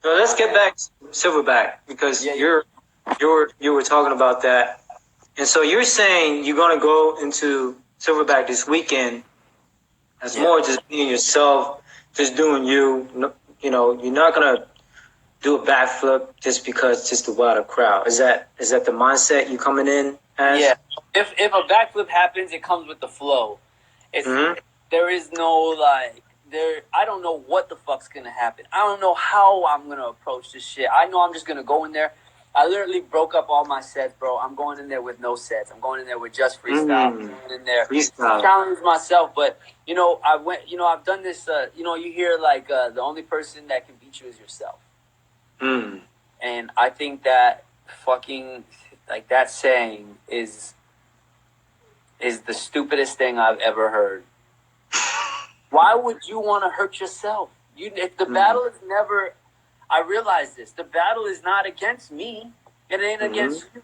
So let's get back to Silverback because you were talking about that, and so you're saying you're gonna go into Silverback this weekend as more just being yourself, just doing you. You know, you're not gonna do a backflip just because just to wow the crowd. Is that the mindset you coming in as? Yeah. If a backflip happens, it comes with the flow. It's there is no I don't know what the fuck's gonna happen. I don't know how I'm gonna approach this shit. I know I'm just gonna go in there. I literally broke up all my sets, bro. I'm going in there with no sets. I'm going in there with just freestyle. I'm going in there challenge myself. But I've done this. You hear the only person that can beat you is yourself. And I think that fucking that saying is the stupidest thing I've ever heard. Why would you want to hurt yourself? If the battle is never, I realize this. The battle is not against me. It ain't against you.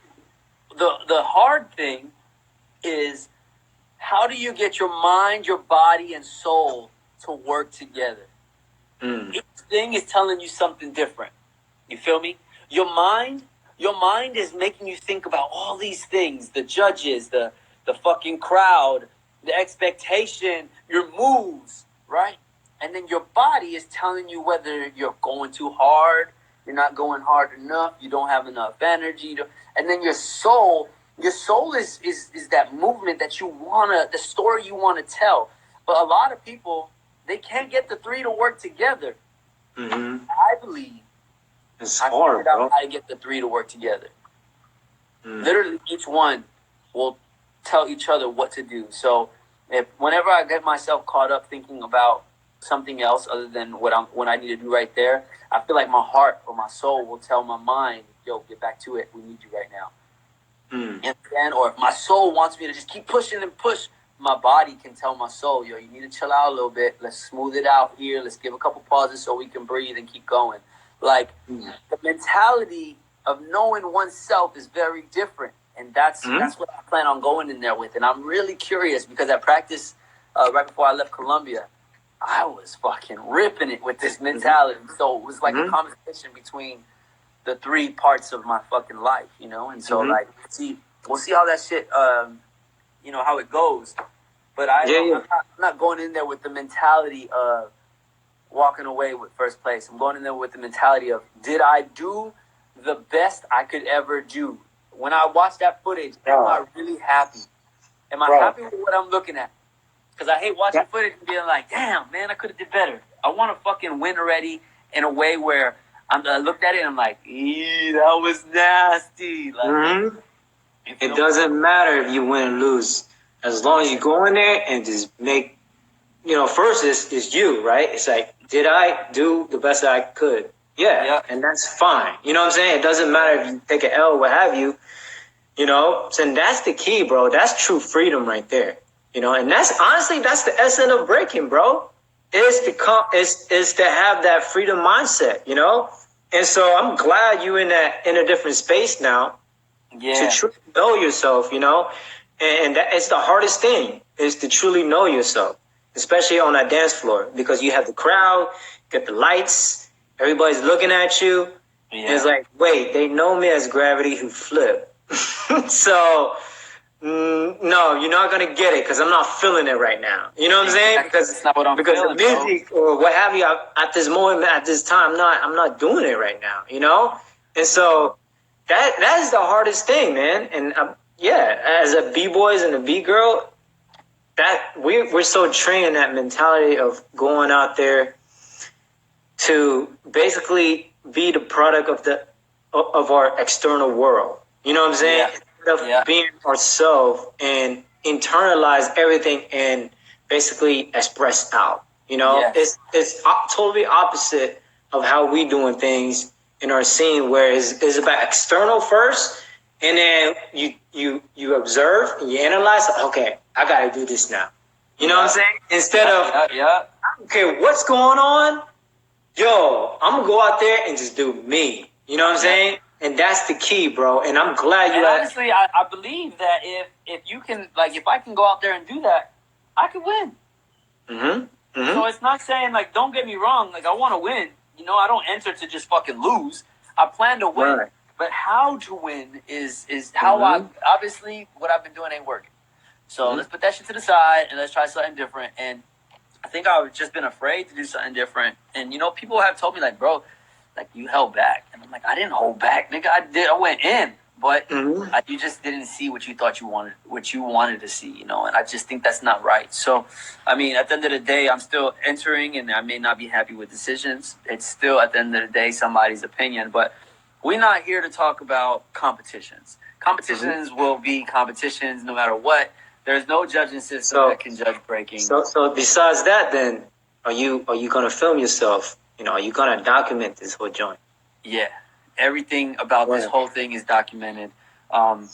The hard thing is how do you get your mind, your body, and soul to work together? Each thing is telling you something different. You feel me? Your mind is making you think about all these things, the judges, the fucking crowd, the expectation, your moves, right? And then your body is telling you whether you're going too hard, you're not going hard enough, you don't have enough energy. And then your soul is that movement that the story you want to tell. But a lot of people, they can't get the three to work together. I believe it's hard, bro. How to get the three to work together. Literally, each one will tell each other what to do. So whenever I get myself caught up thinking about something else other than what I need to do right there, I feel like my heart or my soul will tell my mind, yo, get back to it. We need you right now. And then, or if my soul wants me to just keep pushing and push, my body can tell my soul, yo, you need to chill out a little bit. Let's smooth it out here. Let's give a couple pauses so we can breathe and keep going. The mentality of knowing oneself is very different. And that's what I plan on going in there with. And I'm really curious because at practice, right before I left Colombia, I was fucking ripping it with this mentality. So it was like a conversation between the three parts of my fucking life, you know? And so we'll see how that shit, how it goes. But I'm not going in there with the mentality of walking away with first place. I'm going in there with the mentality of, did I do the best I could ever do? When I watch that footage, am I really happy? Am I happy with what I'm looking at? Because I hate watching footage and being like, damn, man, I could have did better. I want to fucking win already in a way where I looked at it and I'm like, that was nasty. It doesn't matter if you win or lose. As long as you go in there and just make, first it's you, right? It's like, did I do the best I could? Yeah, and that's fine. You know what I'm saying? It doesn't matter if you take an L, what have you. So that's the key, bro. That's true freedom right there. And that's the essence of breaking, bro. Is to have that freedom mindset, And so I'm glad you in a different space now. To truly know yourself, and that it's the hardest thing is to truly know yourself, especially on that dance floor, because you have the crowd, you got the lights, everybody's looking at you. And it's like, wait, they know me as Gravity who flip. So, no, you're not going to get it because I'm not feeling it right now. You know what I'm saying? Because that's not what I'm feeling, the music or what have you, at this moment, at this time, I'm not doing it right now, And so that is the hardest thing, man. And as a B-boys and a B-girl, that we're so trained in that mentality of going out there to basically be the product of our external world. You know what I'm saying? Instead of being ourselves and internalize everything and basically express out. It's totally opposite of how we doing things in our scene, where it's about external first, and then you observe and you analyze. Okay, I gotta do this now. You know what I'm saying? Instead of okay, what's going on? Yo, I'm gonna go out there and just do me. You know what I'm saying? And that's the key, bro. And I'm glad you. Honestly, I believe that if you can, if I can go out there and do that, I could win. So it's not saying don't get me wrong, I want to win, I don't enter to just fucking lose. I plan to win. Right. But how to win is how obviously what I've been doing ain't working. So let's put that shit to the side and let's try something different. And I think I've just been afraid to do something different. And people have told me like, bro, like you held back, and I'm like, I didn't hold back, nigga. I went in, but you just didn't see what you thought you wanted to see, And I just think that's not right. So, I mean, at the end of the day, I'm still entering, and I may not be happy with decisions. It's still at the end of the day somebody's opinion, but we're not here to talk about competitions. Competitions will be competitions no matter what. There's no judging system that can judge breaking. So besides that, then are you gonna film yourself? Are you gonna document this whole joint? Yeah, everything about this whole thing is documented. The only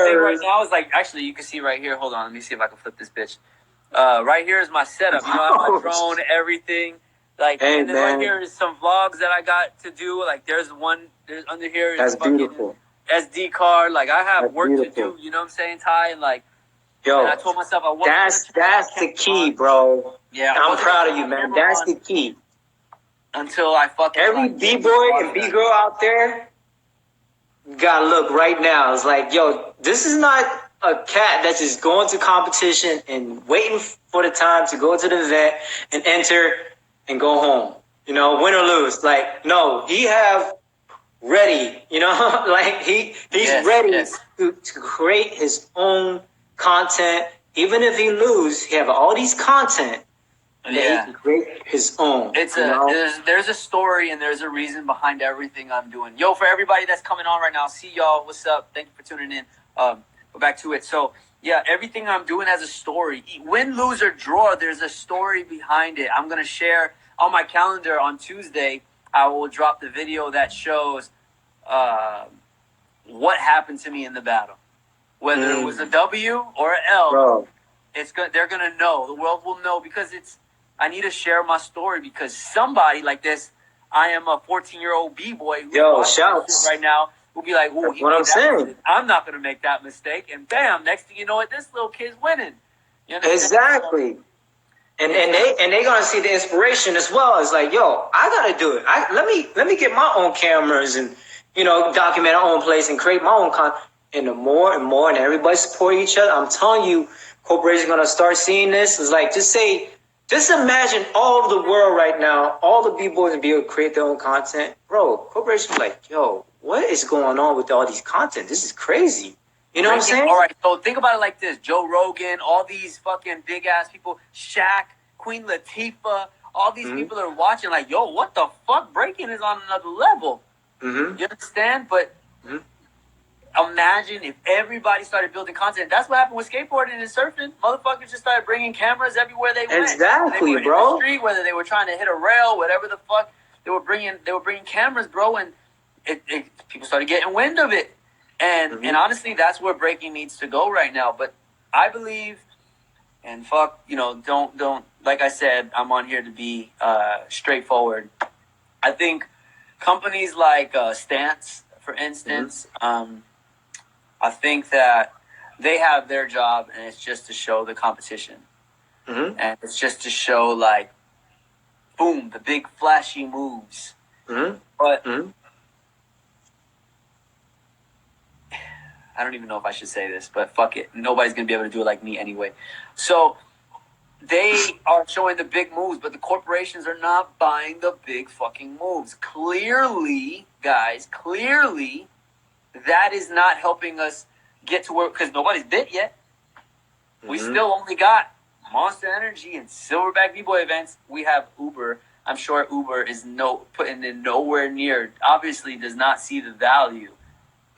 thing right now is like, actually, you can see right here. Hold on, let me see if I can flip this bitch. Right here is my setup. I have my drone, everything. Like, and then right here is some vlogs that I got to do. Like, there's under here is that's fucking beautiful. SD card. Like, I have work to do. You know what I'm saying, Ty? And like, yo, and I told myself I wasn't. That's the key, bro. Yeah, I'm proud of you, man. That's the key. Until I fucking every B-boy and B-girl out there gotta look right now. It's like, yo, this is not a cat that's just going to competition and waiting for the time to go to the event and enter and go home. Win or lose. Like, no, he have ready, like he's ready to create his own content. Even if he lose, he have all these content. Yeah, he can create his own. There's a story and there's a reason behind everything I'm doing. Yo, for everybody that's coming on right now, see y'all. What's up? Thank you for tuning in. Go back to it. So yeah, everything I'm doing has a story. Win, lose, or draw, there's a story behind it. I'm gonna share on my calendar on Tuesday. I will drop the video that shows what happened to me in the battle, whether it was a W or an L. Bro. They're gonna know. The world will know because I need to share my story because somebody like this, I am a 14-year-old B-boy who's shouts right now, will be like, "Ooh, what I'm saying. I'm not gonna make that mistake." And bam, next thing you know, this little kid's winning. Exactly. And they gonna see the inspiration as well. It's like, yo, I gotta do it. Let me get my own cameras and document our own place and create my own content. And the more and more, and everybody support each other. I'm telling you, corporations gonna start seeing this. It's like, just imagine all of the world right now, all the B-boys and be able to create their own content. Bro, corporations like, yo, what is going on with all these content? This is crazy. You know what I'm saying? All right, so think about it like this. Joe Rogan, all these fucking big-ass people, Shaq, Queen Latifah, all these people are watching like, yo, what the fuck? Breakin is on another level. You understand? But imagine if everybody started building content. That's what happened with skateboarding and surfing. Motherfuckers just started bringing cameras everywhere they went. Exactly, they were bro. In the street, whether they were trying to hit a rail, whatever the fuck, they were bringing cameras, bro, and people started getting wind of it. And honestly, that's where breaking needs to go right now. But I believe, and fuck, don't like I said, I'm on here to be straightforward. I think companies like Stance, for instance, I think that they have their job, and it's just to show the competition. And it's just to show, like, boom, the big flashy moves. But I don't even know if I should say this, but fuck it. Nobody's going to be able to do it like me anyway. So they are showing the big moves, but the corporations are not buying the big fucking moves. Clearly, guys, that is not helping us get to where, because nobody's bit yet. We still only got Monster Energy and Silverback B-Boy events. We have Uber. I'm sure Uber is putting in nowhere near, obviously does not see the value.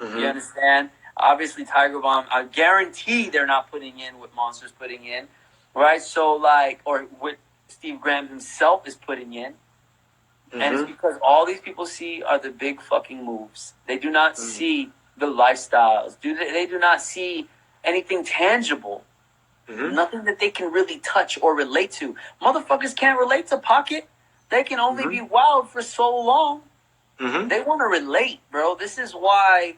You understand? Obviously, Tiger Bomb, I guarantee they're not putting in what Monster's putting in, right? So, like, or what Steve Graham himself is putting in. And it's because all these people see are the big fucking moves. They do not see the lifestyles. They do not see anything tangible. Nothing that they can really touch or relate to. Motherfuckers can't relate to Pocket. They can only be wild for so long. They want to relate, bro. This is why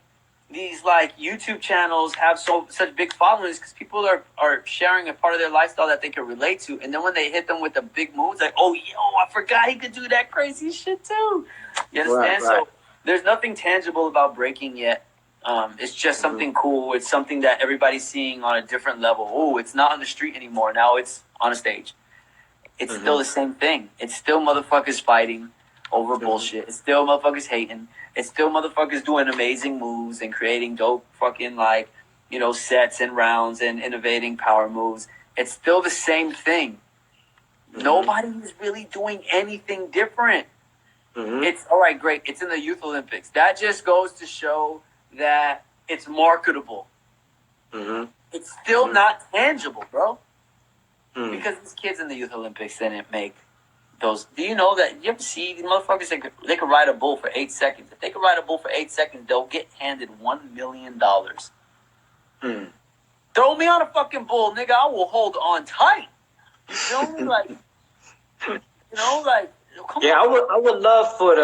these like YouTube channels have such big followings because people are sharing a part of their lifestyle that they can relate to, and then when they hit them with the big moves, like, oh, yo, I forgot he could do that crazy shit too. You understand? Right. So there's nothing tangible about breaking yet. It's just something cool. It's something that everybody's seeing on a different level. Oh, it's not on the street anymore. Now it's on a stage. It's still the same thing. It's still motherfuckers fighting over bullshit. It's still motherfuckers hating. It's still motherfuckers doing amazing moves and creating dope fucking like, sets and rounds and innovating power moves. It's still the same thing. Nobody is really doing anything different. It's all right, great. It's in the Youth Olympics. That just goes to show that it's marketable. It's still not tangible, bro. Because these kids in the Youth Olympics didn't make those. Do you know that? You ever see these motherfuckers? They could ride a bull for 8 seconds. If they could ride a bull for 8 seconds, they'll get handed $1 million. Throw me on a fucking bull, nigga. I will hold on tight. You feel me? Like, come on. I would love for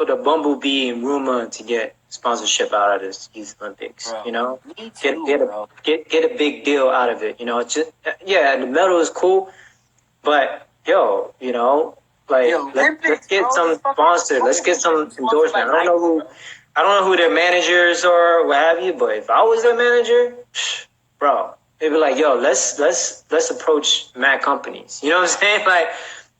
the Bumblebee and Ruma to get sponsorship out of this Youth Olympics. Bro, me too, get a big deal out of it. It's just, the medal is cool, but let's get some sponsor. Let's get some endorsement. I don't know who their managers are, what have you. But if I was their manager, bro, they'd be like, yo, let's approach mad companies. You know what I'm saying? Like,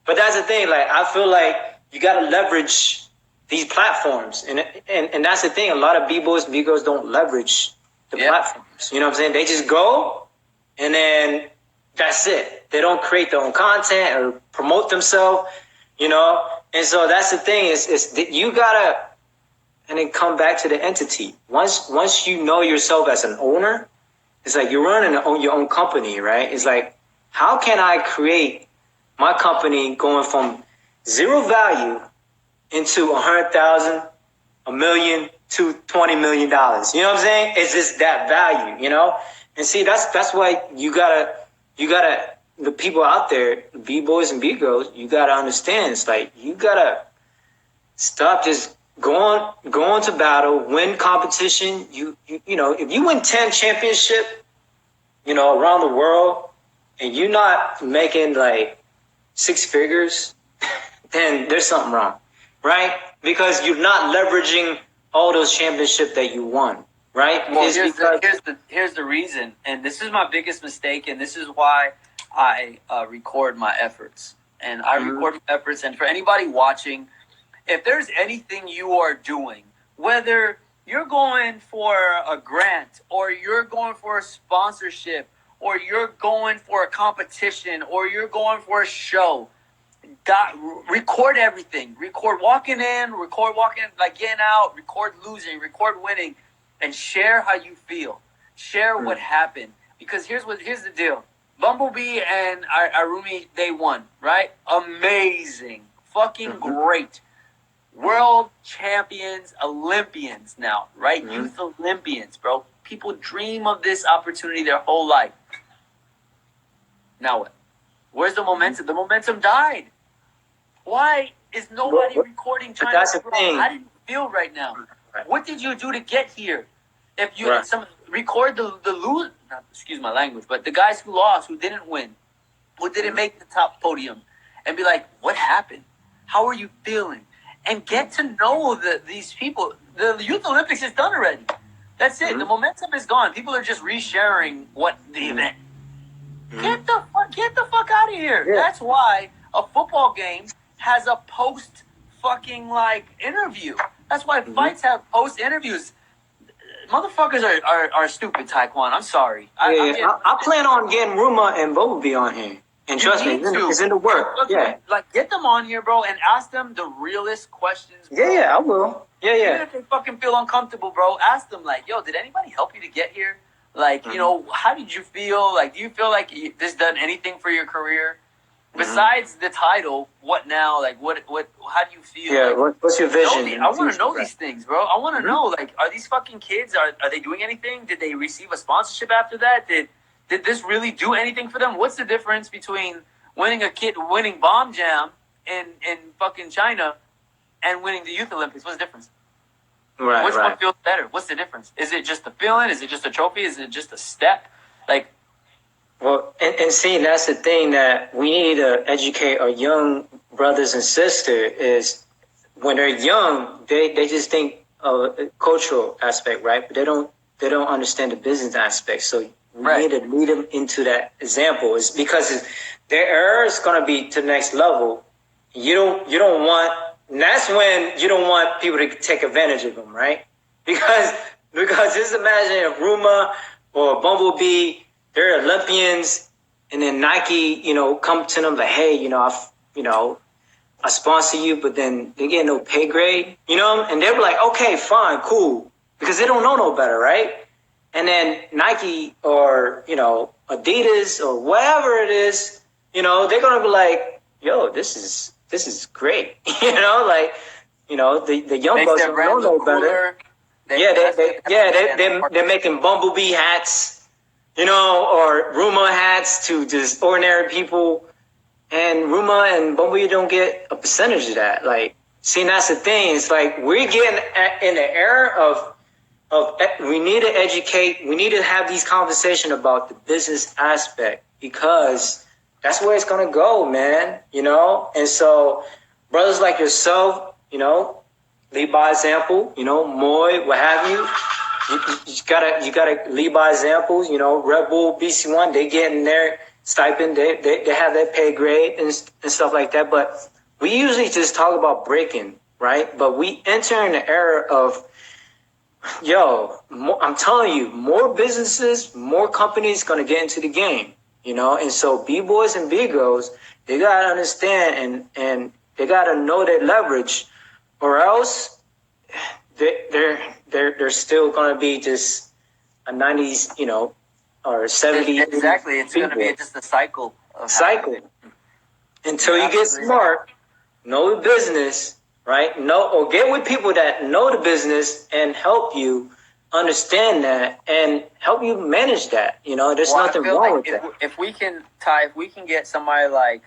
but that's the thing. Like, I feel like you gotta leverage these platforms, and that's the thing. A lot of b-boys and b-girls don't leverage the platforms. You know what I'm saying? They just go, and then that's it. They don't create their own content or promote themselves. And so that's the thing. Is that you gotta, and then come back to the entity. Once you know yourself as an owner, it's like you're running your own company, right? It's like, how can I create my company going from zero value into 100,000, $1 million to $20 million? You know what I'm saying? It's just that value, And see, that's why you gotta, the people out there, B-boys and B-girls, you gotta understand. It's like, you gotta stop just going to battle, win competition. If you win 10 championship, around the world, and you're not making like 6 figures, then there's something wrong, right? Because you're not leveraging all those championships that you won, right? Well, here's the reason, and this is my biggest mistake, and this is why I record my efforts. And I record my efforts, and for anybody watching, if there's anything you are doing, whether you're going for a grant, or you're going for a sponsorship, or you're going for a competition, or you're going for a show, record everything. Record walking in, record walking, like getting out, record losing, record winning, and share how you feel. Share what happened. Because here's the deal. Bumblebee and Arumi, they won, right? Amazing. Fucking great. World champions, Olympians now, right? Youth Olympians, bro. People dream of this opportunity their whole life. Now what? Where's the momentum? The momentum died. Why is nobody recording China? That's the thing. How do you feel right now? What did you do to get here? If you record the lose, excuse my language, but the guys who lost, who didn't win, who didn't make the top podium, and be like, what happened? How are you feeling? And get to know these people. The Youth Olympics is done already. That's it. The momentum is gone. People are just resharing what the event. Get the fuck out of here. Yeah. That's why a football game has a post fucking interview. That's why fights have post interviews. Motherfuckers are stupid, Tyquan. I'm sorry. I plan on getting Ruma and Bumblebee on here. And trust me, it's in the work. Yeah. Get them on here, bro, and ask them the realest questions, bro. Yeah, I will. Yeah. Even if they fucking feel uncomfortable, bro, ask them, yo, did anybody help you to get here? How did you feel? Do you feel like this done anything for your career? Besides the title, what now? How do you feel? Yeah, what's your vision? I want to know these things, bro. I want to know, are these fucking kids, are they doing anything? Did they receive a sponsorship after that? Did this really do anything for them? What's the difference between winning Bomb Jam in fucking China and winning the Youth Olympics? What's the difference? Right, Which right. one feels better? What's the difference? Is it just a feeling? Is it just a trophy? Is it just a step? Like, well, and see, that's the thing that we need to educate our young brothers and sisters is when they're young, they just think of a cultural aspect, right? But they don't understand the business aspect. So we need to lead them into that example. It's because their error is going to be to the next level. You don't want. And that's when you don't want people to take advantage of them, right? Because just imagine if Ruma or Bumblebee, they're Olympians, and then Nike, come to them like, hey, I sponsor you, but then they get no pay grade, and they're like, okay, fine, cool, because they don't know no better, right? And then Nike or Adidas or whatever it is, they're gonna be like, yo, this is great, the young bucks don't know no better. They're making Bumblebee hats, or Ruma hats to just ordinary people. And Ruma and Bumblebee don't get a percentage of that. Like, see, that's the thing. It's like we're getting in the era of we need to educate. We need to have these conversations about the business aspect because that's where it's gonna go, man. And so brothers like yourself, lead by example. Moy, what have you. You gotta lead by examples. Red Bull, BC1, they getting their stipend, they have their pay grade and stuff like that. But we usually just talk about Breakin, right? But we enter in the era of, I'm telling you, more businesses, more companies gonna get into the game, And so B-boys and B-girls, they gotta understand and they gotta know their leverage, or else they're still gonna be just a 90s, or 70s. Exactly. It's going to be just a cycle. Until you get smart, know the business, right? Or get with people that know the business and help you understand that and help you manage that. There's nothing wrong with that. If we can get somebody like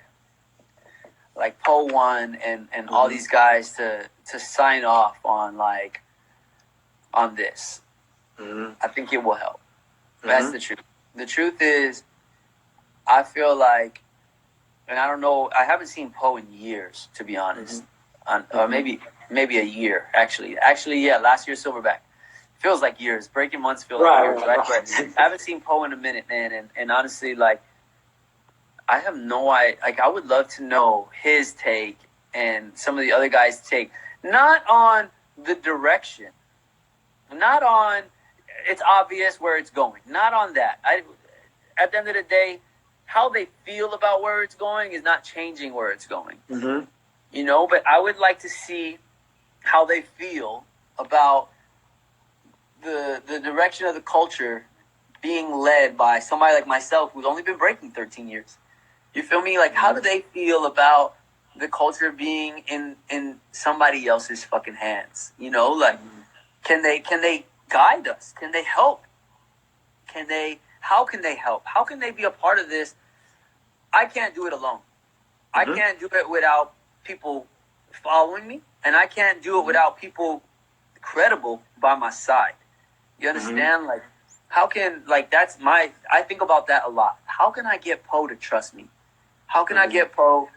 Po One and all these guys to sign off on this, I think it will help. That's the truth. The truth is, I feel like, and I don't know, I haven't seen Poe in years, to be honest. Or maybe a year, actually. Actually, yeah, last year Silverback. Feels like years. Breaking months feel like years, right? But I haven't seen Poe in a minute, man. And honestly, I have no idea. I would love to know his take and some of the other guys' take. Not on the direction. Not on... It's obvious where it's going. Not on that. At the end of the day, how they feel about where it's going is not changing where it's going. But I would like to see how they feel about the direction of the culture being led by somebody like myself who's only been breaking 13 years. You feel me? How do they feel about the culture being in somebody else's fucking hands? Can they guide us? Can they help? How can they help? How can they be a part of this? I can't do it alone. I can't do it without people following me, and I can't do it without people credible by my side. You understand? How can, I think about that a lot. How can I get Poe to trust me? How can I get Poe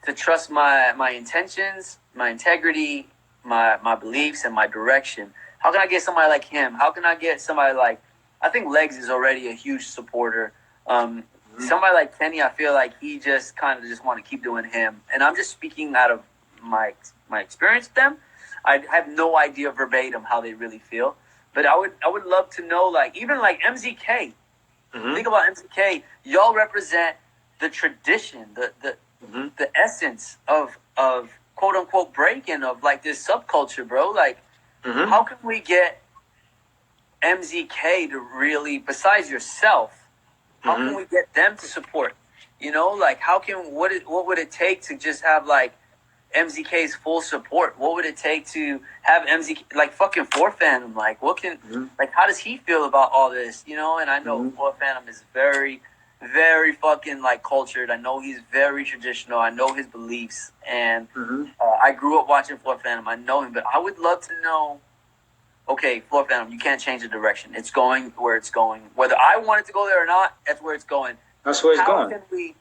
to trust my intentions, my integrity, my beliefs, and my direction? How can I get somebody like him? How can I get somebody like... I think Legs is already a huge supporter. Somebody like Kenny, I feel like he just kind of just want to keep doing him. And I'm just speaking out of my experience with them. I have no idea verbatim how they really feel. But I would love to know, even MZK. Think about MZK. Y'all represent the tradition, the essence of quote-unquote Breakin, of this subculture, bro. How can we get MZK to really, besides yourself, how can we get them to support? What would it take to just have MZK's full support? What would it take to have MZK, fucking Floor Phantom? How does he feel about all this? And I know Floor Phantom is very, very fucking cultured. I know he's very traditional. I know his beliefs, and I grew up watching Floor Phantom. I know him, but I would love to know okay, Floor Phantom, you can't change the direction. It's going where it's going. Whether I want it to go there or not, that's where it's going. That's where it's going. How can we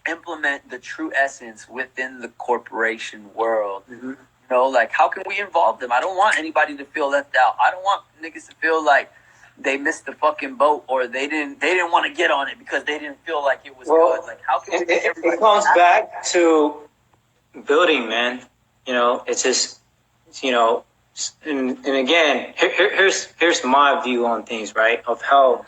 implement the true essence within the corporation world? Mm-hmm. You know, like, how can we involve them? I don't want anybody to feel left out. I don't want niggas to feel like they missed the fucking boat, or they didn't want to get on it because they didn't feel like it was good. Like, how can we make everybody it comes happy? back to building, man. You know, it's just, you know, and again, here's my view on things, right? Of how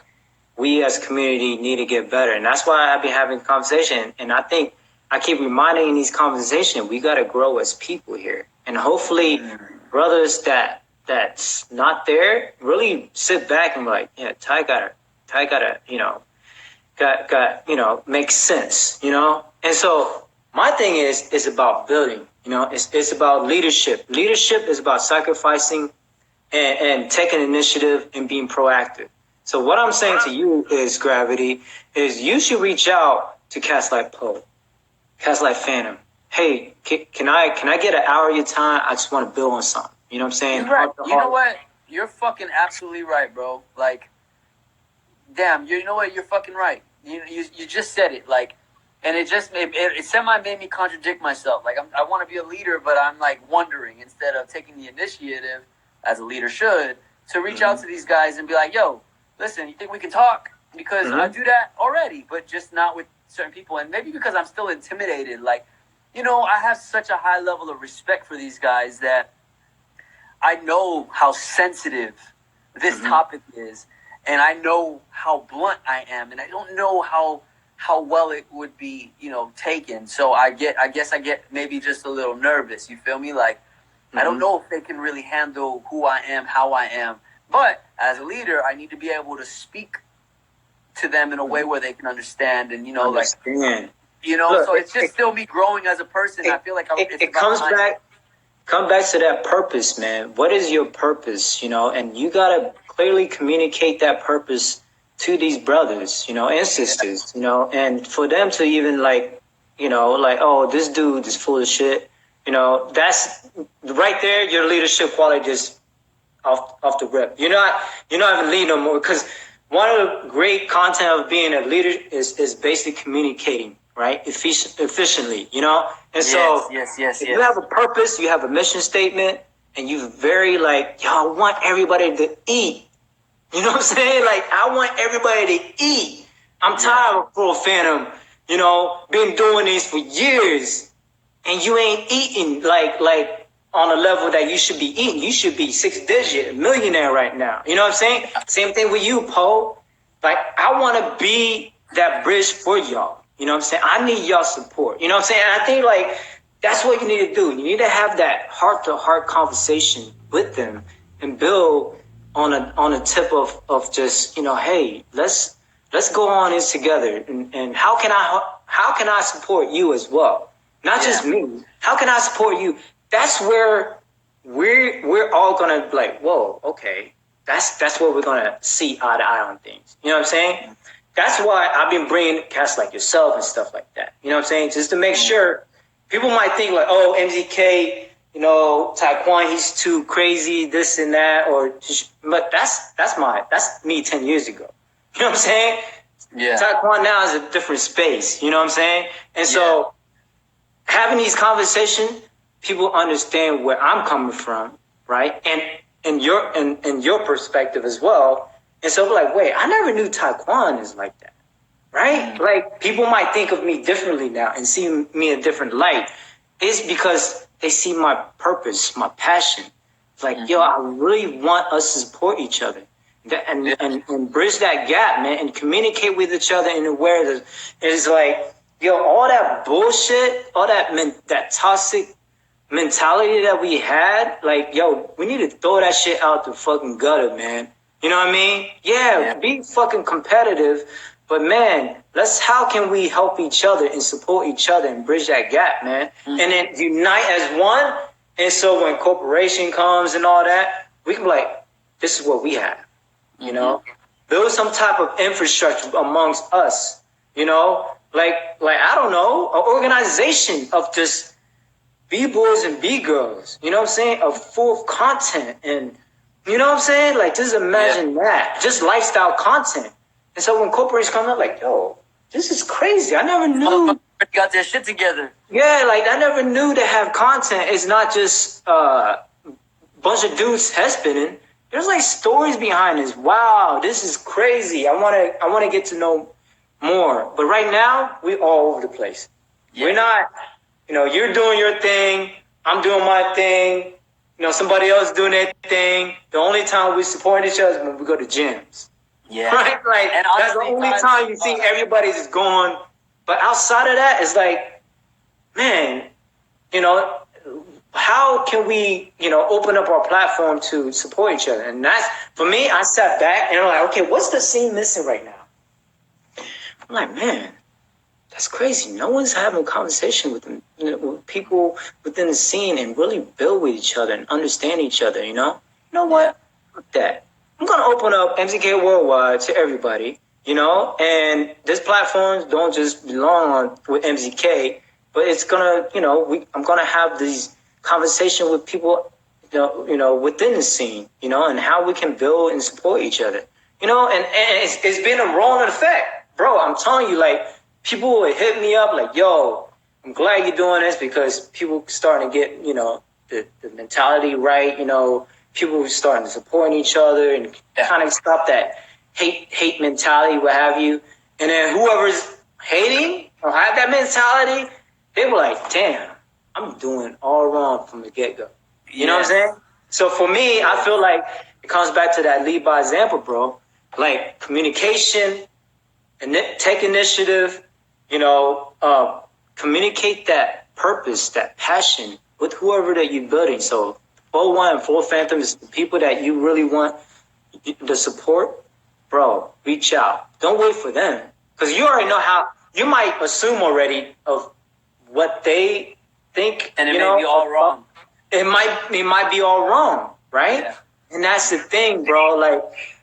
we as a community need to get better. And that's why I've been having conversation. And I think I keep reminding in these conversations, we got to grow as people here. And hopefully brothers that's not there really sit back and be like, yeah, Ty gotta, you know, got, you know, makes sense, you know? And so my thing is about building, you know, it's about leadership. Leadership is about sacrificing and taking initiative and being proactive. So what I'm saying to you is, Gravity, is you should reach out to cats like Poe, cats like Phantom. Hey, can I get an hour of your time? I just want to build on something. You know what I'm saying? You're right. You know what? You're fucking absolutely right, bro. Like, damn, you know what? You're fucking right. You just said it. Like, and it semi made me contradict myself. Like, I want to be a leader, but I'm like wondering, instead of taking the initiative as a leader should, to reach out to these guys and be like, yo, listen, you think we can talk? Because I do that already, but just not with certain people. And maybe because I'm still intimidated. Like, you know, I have such a high level of respect for these guys that I know how sensitive this topic is, and I know how blunt I am, and I don't know how well it would be, you know, taken. So I guess I get maybe just a little nervous. You feel me? Like, I don't know if they can really handle who I am, how I am. But as a leader, I need to be able to speak to them in a way where they can understand, and, you know, like, you know. Look, so it's just still me growing as a person. I feel like it comes back. Come back to that purpose, man. What is your purpose, you know? And you got to clearly communicate that purpose to these brothers, you know, and sisters, you know, and for them to even like, you know, like, oh, this dude is full of shit, you know, that's right there. Your leadership quality just off the rip. You're not even leading no more, because one of the great content of being a leader is basically communicating, right? Efficiently, you know? And so if you have a purpose, you have a mission statement, and you very like, yo, I want everybody to eat. You know what I'm saying? Like, I want everybody to eat. I'm tired of Full Phantom, you know, been doing this for years, and you ain't eating like on a level that you should be eating. You should be 6-digit millionaire right now. You know what I'm saying? Same thing with you, Poe. Like, I want to be that bridge for y'all. You know what I'm saying? I need y'all support. You know what I'm saying? And I think, like, that's what you need to do. You need to have that heart-to-heart conversation with them and build on a tip of just, you know, hey, let's go on this together. And how can I support you as well? Not just me. How can I support you? That's where we're all gonna be like, whoa, okay. That's where we're gonna see eye to eye on things. You know what I'm saying? That's why I've been bringing cats like yourself and stuff like that. You know what I'm saying? Just to make sure people might think like, oh, MZK, you know, Tyquan, he's too crazy, this and that, but that's me 10 years ago. You know what I'm saying? Yeah. Tyquan now is a different space. You know what I'm saying? And so having these conversations, people understand where I'm coming from, right? And your perspective as well. And so we're like, wait, I never knew Tyquan is like that, right? Like, people might think of me differently now and see me in a different light. It's because they see my purpose, my passion. It's like, yo, I really want us to support each other and bridge that gap, man, and communicate with each other in a way that is like, yo, all that bullshit, all that toxic mentality that we had, like, yo, we need to throw that shit out the fucking gutter, man. You know what I mean? Yeah, be fucking competitive, but man, how can we help each other and support each other and bridge that gap, man? And then unite as one. And so when corporation comes and all that, we can be like, this is what we have, you know? Build some type of infrastructure amongst us, you know? Like I don't know, an organization of just B-boys and B-girls, you know what I'm saying? Of full content and You know what I'm saying? Like, just imagine that. Just lifestyle content. And so when corporations come up, like, yo, this is crazy. I never knew. Got their shit together. Yeah, like, I never knew to have content. It's not just bunch of dudes head spinning. There's like stories behind this. Wow, this is crazy. I wanna get to know more. But right now, we're all over the place. Yeah. We're not, you're doing your thing, I'm doing my thing, somebody else doing their thing. The only time we support each other is when we go to gyms. Yeah. Right? Like, and honestly, that's the only time you see everybody's going. But outside of that, it's like, man, how can we, open up our platform to support each other? And that's, for me, I sat back and I'm like, okay, what's the scene missing right now? I'm like, man, that's crazy. No one's having a conversation with people within the scene and really build with each other and understand each other, You know what? Fuck that. I'm going to open up MZK Worldwide to everybody, and this platform don't just belong with MZK, but it's going to, I'm going to have these conversation with people, within the scene, and how we can build and support each other, and it's been a rolling effect, bro. I'm telling you, like, people would hit me up like, yo, I'm glad you're doing this, because people starting to get, the mentality right, people starting to support each other and kind of stop that hate mentality, what have you. And then whoever's hating or have that mentality, they were like, damn, I'm doing all wrong from the get-go. You know what I'm saying? So for me, I feel like it comes back to that lead by example, bro. Like, communication, and take initiative, communicate that purpose, that passion with whoever that you're building. So 4-1 and 4 Phantom is the people that you really want the support, bro. Reach out. Don't wait for them, because you already know how. You might assume already of what they think, and it may be all wrong. It might be all wrong, right? Yeah. And that's the thing, bro.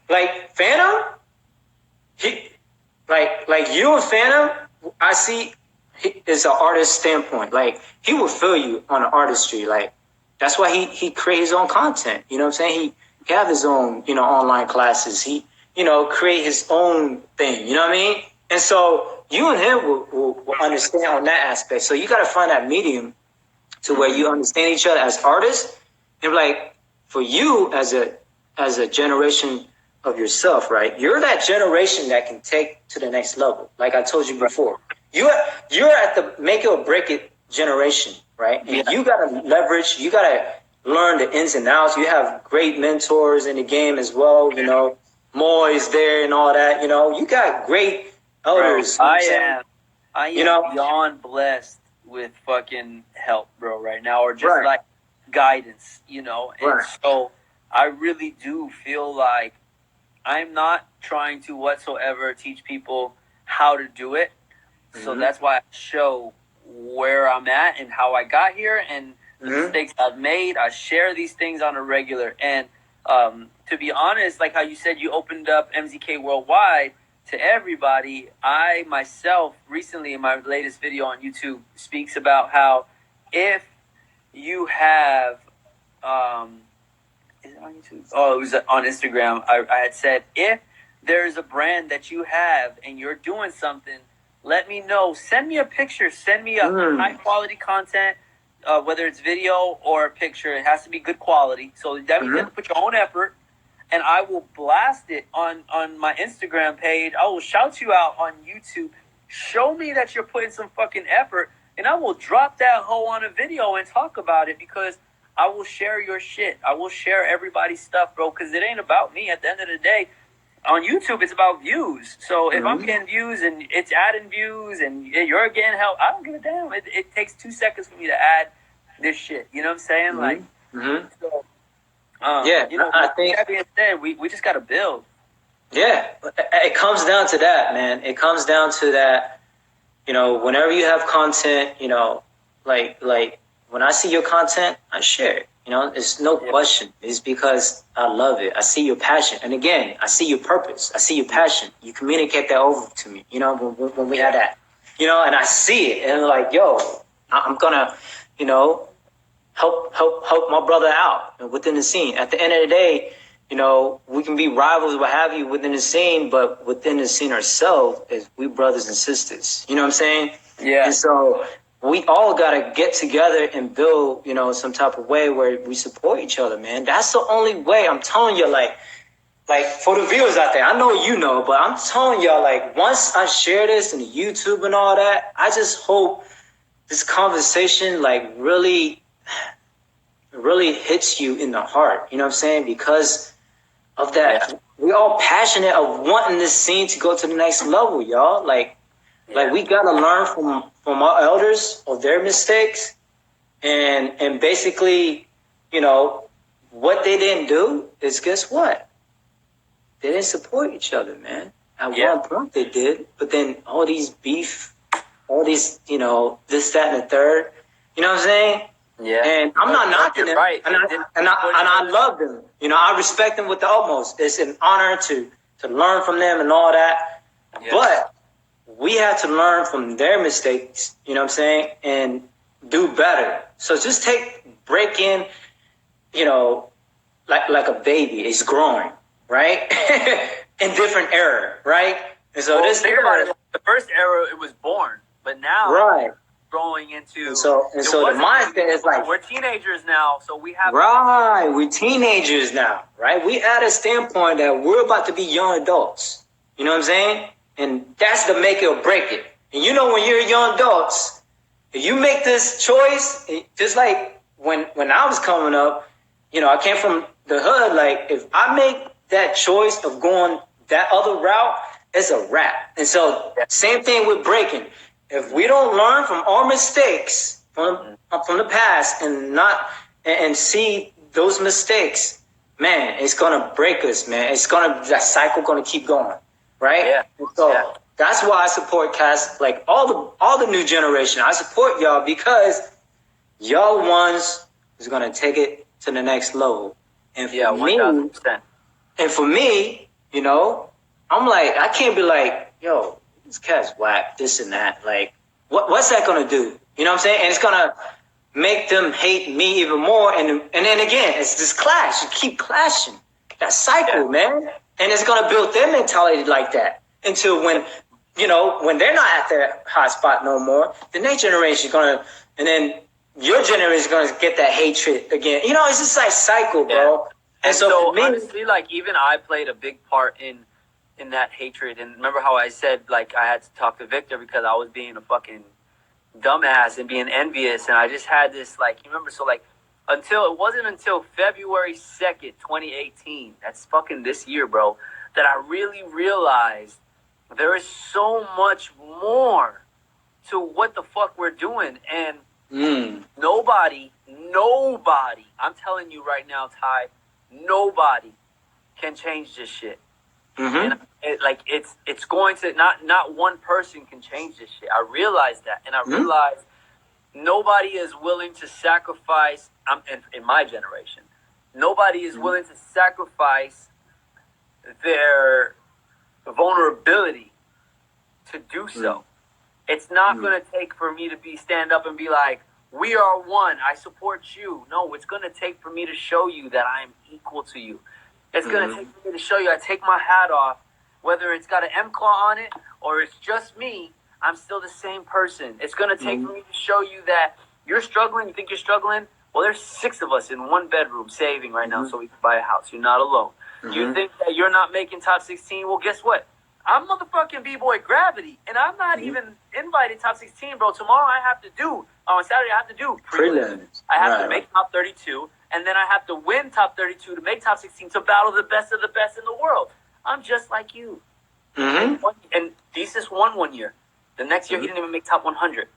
Like Phantom, like you and Phantom, I see is an artist standpoint. Like, he will feel you on the artistry. Like, that's why he create his own content. You know what I'm saying? He have his own, online classes. He, create his own thing. You know what I mean? And so you and him will understand on that aspect. So you got to find that medium to where you understand each other as artists. And like, for you as a generation of yourself, right? You're that generation that can take to the next level. Like I told you before, you're at the make it or break it generation, right? And you got to leverage, you got to learn the ins and outs. You have great mentors in the game as well. Moy's there and all that. You got great elders. Bro, I am beyond blessed with fucking help, bro, right now, or just like guidance, and so I really do feel like I'm not trying to whatsoever teach people how to do it. So that's why I show where I'm at and how I got here and the mistakes I've made. I share these things on a regular. And to be honest, like how you said, you opened up MZK Worldwide to everybody. I myself recently in my latest video on YouTube speaks about how if you have is it on YouTube? Oh, it was on Instagram. I had said, if there's a brand that you have and you're doing something, let me know. Send me a picture. Send me a high quality content, whether it's video or a picture. It has to be good quality. So that means you have to put your own effort. And I will blast it on my Instagram page. I will shout you out on YouTube. Show me that you're putting some fucking effort. And I will drop that hoe on a video and talk about it, because I will share your shit. I will share everybody's stuff, bro, because it ain't about me. At the end of the day, on YouTube, it's about views. So if I'm getting views and it's adding views and you're getting help, I don't give a damn. It takes 2 seconds for me to add this shit. You know what I'm saying? Like, so, I think that being said, we just got to build. Yeah, it comes down to that, man. It comes down to that, whenever you have content, like when I see your content, I share it. It's no question. It's because I love it. I see your passion. And again, I see your purpose. I see your passion. You communicate that over to me, when we had that, and I see it. And like, yo, I'm going to, help my brother out within the scene. At the end of the day, you know, we can be rivals, what have you, within the scene, but within the scene ourselves, is we brothers and sisters. You know what I'm saying? Yeah. And so we all gotta get together and build, you know, some type of way where we support each other, man. That's the only way. I'm telling you, like for the viewers out there, I know you know, but I'm telling y'all, like, once I share this in YouTube and all that, I just hope this conversation, like, really hits you in the heart. You know what I'm saying? Because of that, Yeah. we all passionate of wanting this scene to go to the next level, y'all. Like we gotta learn from our elders of their mistakes, and basically, you know, what they didn't do is, guess what? They didn't support each other, man. At one point they did, but then all these beef, all these, you know, this, that, and the third. You know what I'm saying? Yeah. And I'm not knocking them, right. and I love them. You know, I respect them with the utmost. It's an honor to learn from them and all that. Yeah. But we have to learn from their mistakes. You know what I'm saying? And do better. So just take Breakin, you know, like a baby. It's growing, right? In different era, right? And so this era, the first era, it was born, but now right. growing into and so the mindset is like, we're teenagers now, so we have we're teenagers now, right? We at a standpoint that we're about to be young adults. You know what I'm saying? And that's the make it or break it. And you know, when you're young adults, if you make this choice, just like when I was coming up, you know, I came from the hood. Like, if I make that choice of going that other route, it's a wrap. And so same thing with Breakin. If we don't learn from our mistakes from the past and see those mistakes, man, it's gonna break us, man. That cycle gonna keep going, right? Yeah. And so that's why I support cats, like all the new generation. I support y'all because y'all ones is gonna take it to the next level. And for 1,000%. And for me, you know, I'm like, I can't be like, yo, this cat's whack, this and that. Like, what's that gonna do? You know what I'm saying? And it's gonna make them hate me even more. And then again, it's this clash. You keep clashing. That cycle, man. And it's gonna build their mentality like that until when, you know, when they're not at their hot spot no more, the next generation is gonna, and then your generation is gonna get that hatred again. You know, it's just like cycle, bro. And so me, honestly, like, even I played a big part in that hatred. And remember how I said, like, I had to talk to Victor because I was being a fucking dumbass and being envious. And I just had this, like, you remember, so, like, it wasn't until February 2nd, 2018, that's fucking this year, bro, that I really realized there is so much more to what the fuck we're doing. And nobody, I'm telling you right now, Ty, nobody can change this shit. And it's going to not one person can change this shit. I realized that, and I realized nobody is willing to sacrifice. In my generation, nobody is willing to sacrifice their vulnerability to do so. It's not going to take for me to stand up and be like, we are one, I support you. No, it's going to take for me to show you that I am equal to you. It's going to take for me to show you I take my hat off, whether it's got an M claw on it or it's just me, I'm still the same person. It's going to take for me to show you that you're struggling, you think you're struggling? Well, there's 6 of us in one bedroom saving right now so we can buy a house. You're not alone. You think that you're not making top 16? Well, guess what? I'm motherfucking B-Boy Gravity, and I'm not even invited top 16, bro. Tomorrow I have to do, on Saturday I have to do prelims. I have to make top 32, and then I have to win top 32 to make top 16 to battle the best of the best in the world. I'm just like you. And Thesis won 1 year. The next year he didn't even make top 100.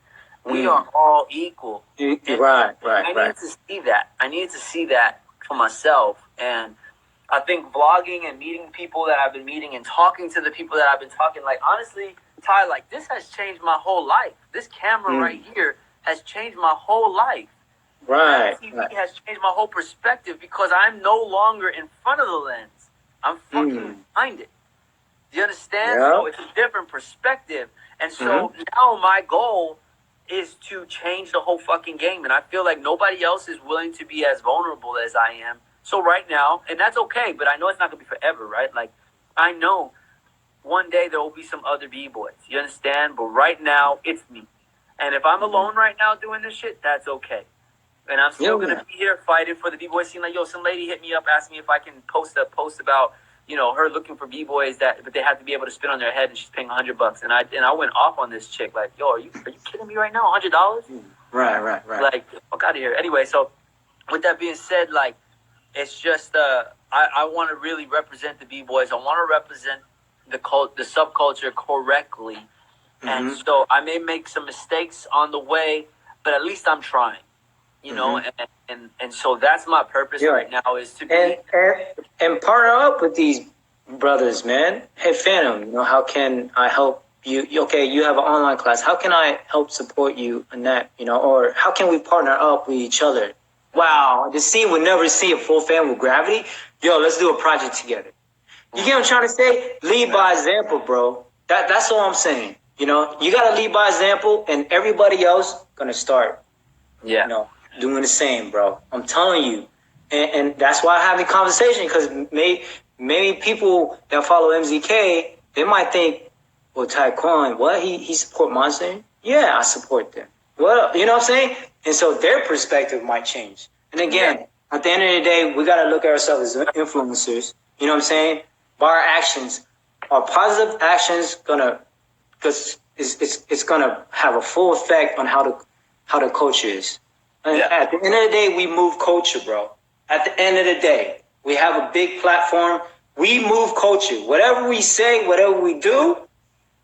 We are all equal. I needed to see that. I needed to see that for myself, and I think vlogging and meeting people that I've been meeting and talking to the people that I've been talking, like, honestly, Ty, like, this has changed my whole life. This camera right here has changed my whole life. TV has changed my whole perspective because I'm no longer in front of the lens. I'm fucking behind it. Do you understand? So it's a different perspective. And so now my goal is to change the whole fucking game. And I feel like nobody else is willing to be as vulnerable as I am So right now, and that's okay, but I know it's not going to be forever, right? Like, I know one day there will be some other B-boys. You understand? But right now, it's me. And if I'm alone right now doing this shit, that's okay. And I'm still going to be here fighting for the B-boy scene. Like, yo, some lady hit me up, asked me if I can post a post about, you know, her looking for B-boys but they have to be able to spin on their head and she's paying $100. And I went off on this chick. Like, yo, are you kidding me right now? $100? Right. Like, fuck out of here. Anyway, so with that being said, like, it's just I want to really represent the B-boys. I want to represent the subculture correctly. And so I may make some mistakes on the way, but at least I'm trying. You know, and so that's my purpose right now is to be and partner up with these brothers, man. Hey, Phantom, you know, how can I help you? Okay, you have an online class. How can I help support you in that? You know, or how can we partner up with each other? Wow, the scene would never see a full fan with gravity. Yo, let's do a project together. You get what I'm trying to say? Lead by example, bro. That's all I'm saying. You know, you gotta lead by example, and everybody else gonna start. Yeah. You know, doing the same, bro. I'm telling you, and that's why I have the conversation because maybe people that follow MZK they might think, well, Tyquan, what he support Monster? Yeah, I support them. Well, you know what I'm saying? And so their perspective might change. And again, at the end of the day, we got to look at ourselves as influencers. You know what I'm saying? By our actions, our positive actions because it's gonna have a full effect on how the culture is. And at the end of the day, we move culture, bro. At the end of the day, we have a big platform. We move culture. Whatever we say, whatever we do,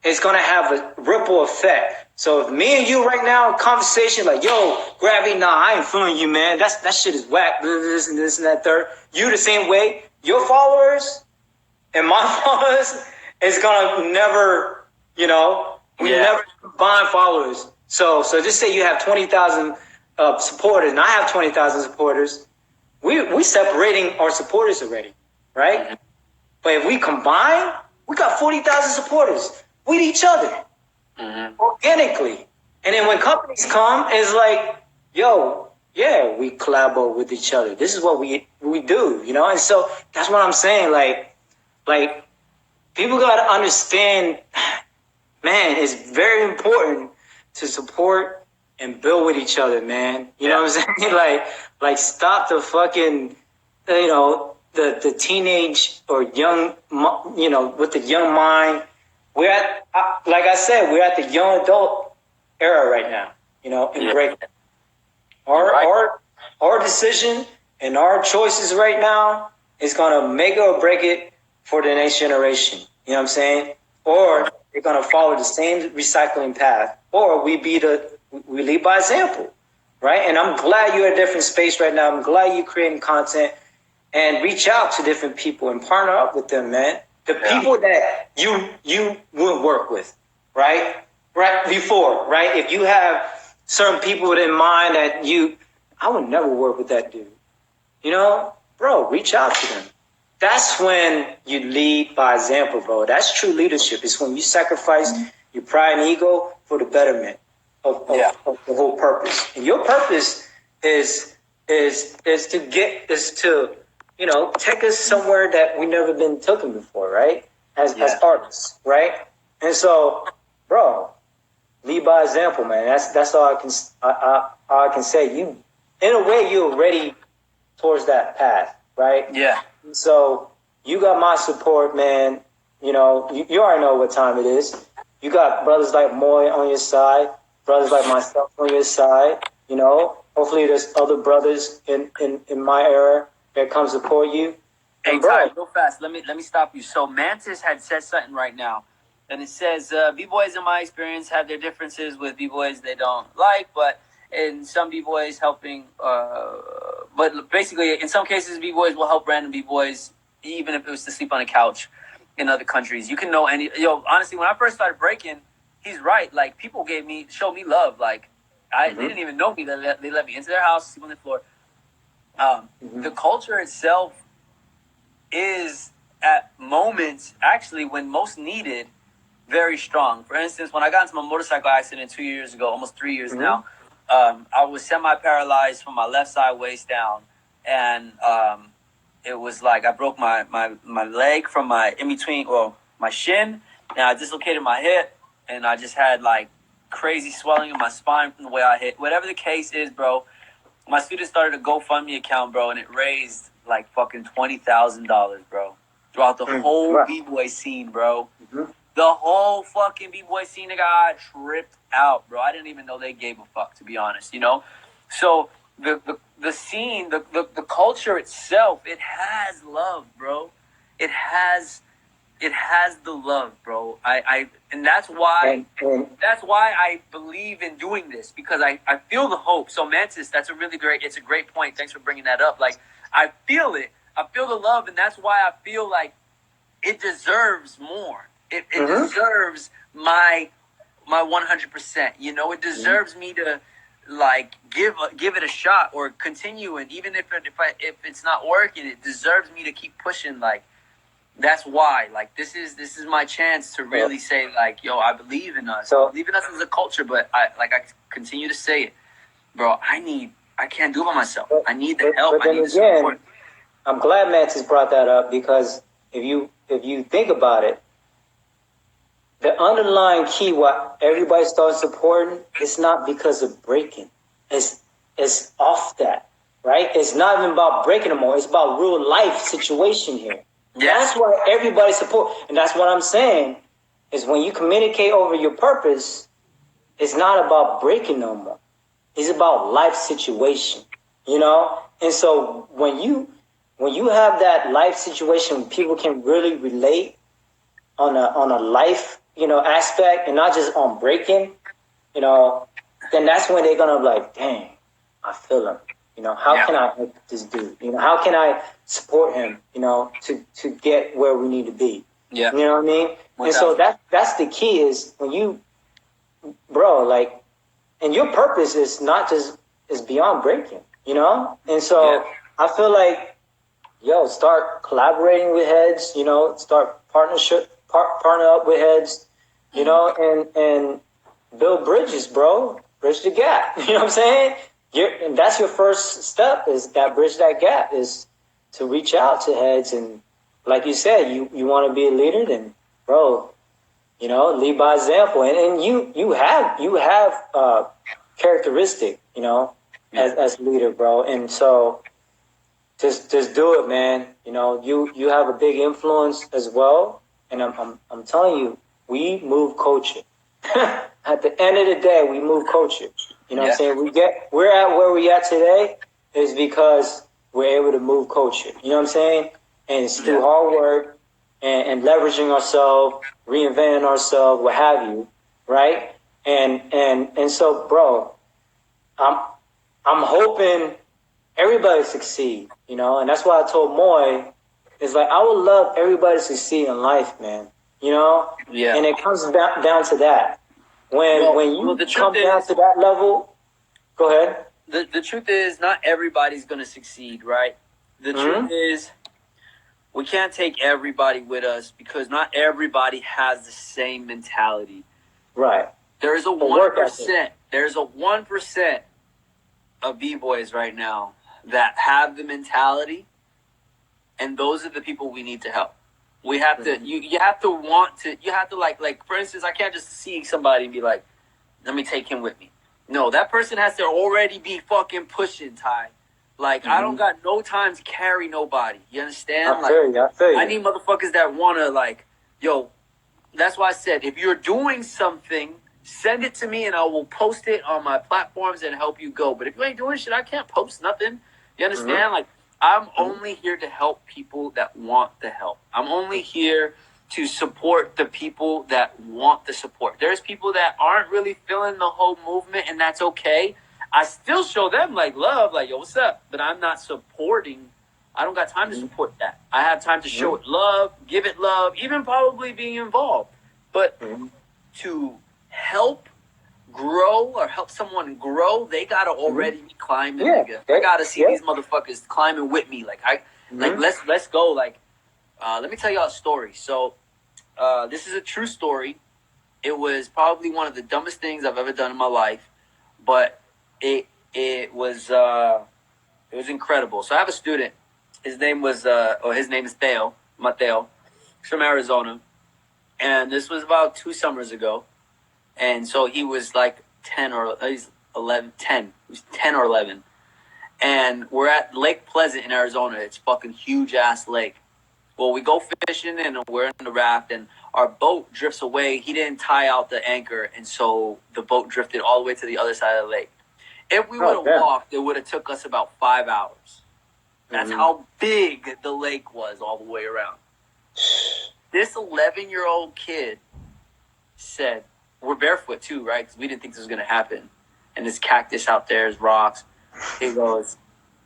it's gonna have a ripple effect. So if me and you right now in conversation like, yo, Gravity, nah, I ain't feeling you, man. That shit is whack. This and that third. You the same way. Your followers and my followers is gonna never, you know, we never combine followers. So just say you have 20,000 supporters, and I have 20,000 supporters. We separating our supporters already, right? But if we combine, we got 40,000 supporters with each other organically. And then when companies come, it's like, yo, yeah, we collaborate with each other. This is what we do, you know? And so that's what I'm saying. Like people got to understand, man, it's very important to support and build with each other, man. You know what I'm saying? Like stop the fucking, you know, the teenage or young, you know, with the young mind. We're at, like I said, we're at the young adult era right now, you know, in Breakin. Our decision and our choices right now is going to make it or break it for the next generation. You know what I'm saying? Or they're going to follow the same recycling path, or we lead by example, right? And I'm glad you're in a different space right now. I'm glad you're creating content and reach out to different people and partner up with them, man. The people that you would work with, right? Right before, right? If you have certain people in mind that I would never work with that dude. You know, bro, reach out to them. That's when you lead by example, bro. That's true leadership. It's when you sacrifice your pride and ego for the betterment of the whole purpose. And your purpose is to you know, take us somewhere that we never been taken before, right? As artists, right? And so, bro, lead by example, man. That's all I can say. You, in a way, you're ready towards that path, right? Yeah. So you got my support, man. You know, you already know what time it is. You got brothers like Moy on your side, brothers like myself on your side. You know, hopefully there's other brothers in my era that come support you. Hey, Ty, real fast. Let me stop you. So Mantis had said something right now, and it says B-boys, in my experience, have their differences with B-boys they don't like, but in some B-boys helping, but basically in some cases B-boys will help random B-boys, even if it was to sleep on a couch in other countries. You can know honestly, when I first started breaking, he's right. Like people showed me love. Like they didn't even know me. They let me into their house, sleep on the floor. The culture itself is at moments, actually, when most needed, very strong. For instance, when I got into my motorcycle accident 2 years ago, almost 3 years now, I was semi-paralyzed from my left side waist down. And it was like I broke my leg from my my shin, and I dislocated my hip, and I just had like crazy swelling in my spine from the way I hit. Whatever the case is, bro, my students started a GoFundMe account, bro, and it raised like fucking $20,000, bro, throughout the whole b-boy scene, bro. Mm-hmm. The whole fucking b-boy scene, nigga, I tripped out, bro. I didn't even know they gave a fuck, to be honest, you know? So the scene, the culture itself, it has love, bro. It has the love, bro. And that's why I believe in doing this, because I feel the hope. So Mantis, it's a great point. Thanks for bringing that up. Like, I feel it. I feel the love, and that's why I feel like it deserves more. It deserves my 100%. You know, it deserves me to like give it a shot or continue. And even if it's not working, it deserves me to keep pushing. Like, that's why. Like, this is my chance to really say, like, yo, I believe in us. I believe in us as a culture. But I continue to say it, bro. I can't do it by myself. I need the help. I need the support. I'm glad Mantis brought that up, because if you think about it, the underlying key why everybody starts supporting, it's not because of Breakin. It's off that, right? It's not even about Breakin anymore. It's about real life situation here. Yeah. That's why everybody support. And that's what I'm saying, is when you communicate over your purpose, it's not about Breakin no more. It's about life situation, you know? And so when you have that life situation, people can really relate on a life, you know, aspect, and not just on Breakin, you know, then that's when they're gonna be like, dang, I feel him. You know, how can I help this dude? You know, how can I support him, you know, to get where we need to be? Yeah. You know what I mean? And so that's the key, is when you, bro, like, and your purpose is not just, is beyond Breakin, you know? And so I feel like, start collaborating with heads, you know, start partner up with heads, you know, and build bridges, bro. Bridge the gap. You know what I'm saying? And that's your first step, is that bridge that gap, is to reach out to heads. And like you said, you want to be a leader, then, bro, you know, lead by example. And you have characteristic, you know, as leader, bro. And so just do it, man. You know, you have a big influence as well. And I'm telling you, we move culture. At the end of the day, we move culture. You know what I'm saying? We're at where we at today is because we're able to move culture. You know what I'm saying? And it's through hard work and leveraging ourselves, reinventing ourselves, what have you, right? And so, bro, I'm hoping everybody succeed, you know, and that's why I told Moy, it's like, I would love everybody to succeed in life, man, you know? Yeah. And it comes down to that. When you come down to that level, go ahead. The truth is, not everybody's going to succeed, right? The truth is, we can't take everybody with us, because not everybody has the same mentality. Right. There's a 1%. There's a 1% of b-boys right now that have the mentality, and those are the people we need to help. We have to, you have to want to, you have to like, for instance, I can't just see somebody and be like, let me take him with me. No, that person has to already be fucking pushing, Ty. Like, I don't got no time to carry nobody. You understand? I feel you. I need motherfuckers that want to, like, that's why I said, if you're doing something, send it to me and I will post it on my platforms and help you go. But if you ain't doing shit, I can't post nothing. You understand? Like, I'm only here to help people that want the help. I'm only here to support the people that want the support. There's people that aren't really feeling the whole movement, and that's okay. I still show them, like, love, like, yo, what's up? But I'm not supporting. I don't got time to support that. I have time to show it love, give it love, even probably being involved. But to help grow or help someone grow, they gotta already be climbing. Nigga. I gotta see these motherfuckers climbing with me. Like, let's go. Like, let me tell y'all a story. So, this is a true story. It was probably one of the dumbest things I've ever done in my life, but it was incredible. So I have a student. His name was, his name is Mateo. He's from Arizona. And this was about 2 summers ago. And so he was like 10 or, he's 11, 10. He was 10 or 11. And we're at Lake Pleasant in Arizona. It's fucking huge-ass lake. Well, we go fishing, and we're in the raft, and our boat drifts away. He didn't tie out the anchor, and so the boat drifted all the way to the other side of the lake. If we would have walked, it would have took us about 5 hours. That's how big the lake was all the way around. This 11-year-old kid said, we're barefoot too, right? Because we didn't think this was going to happen. And there's cactus out there, there's rocks. He goes,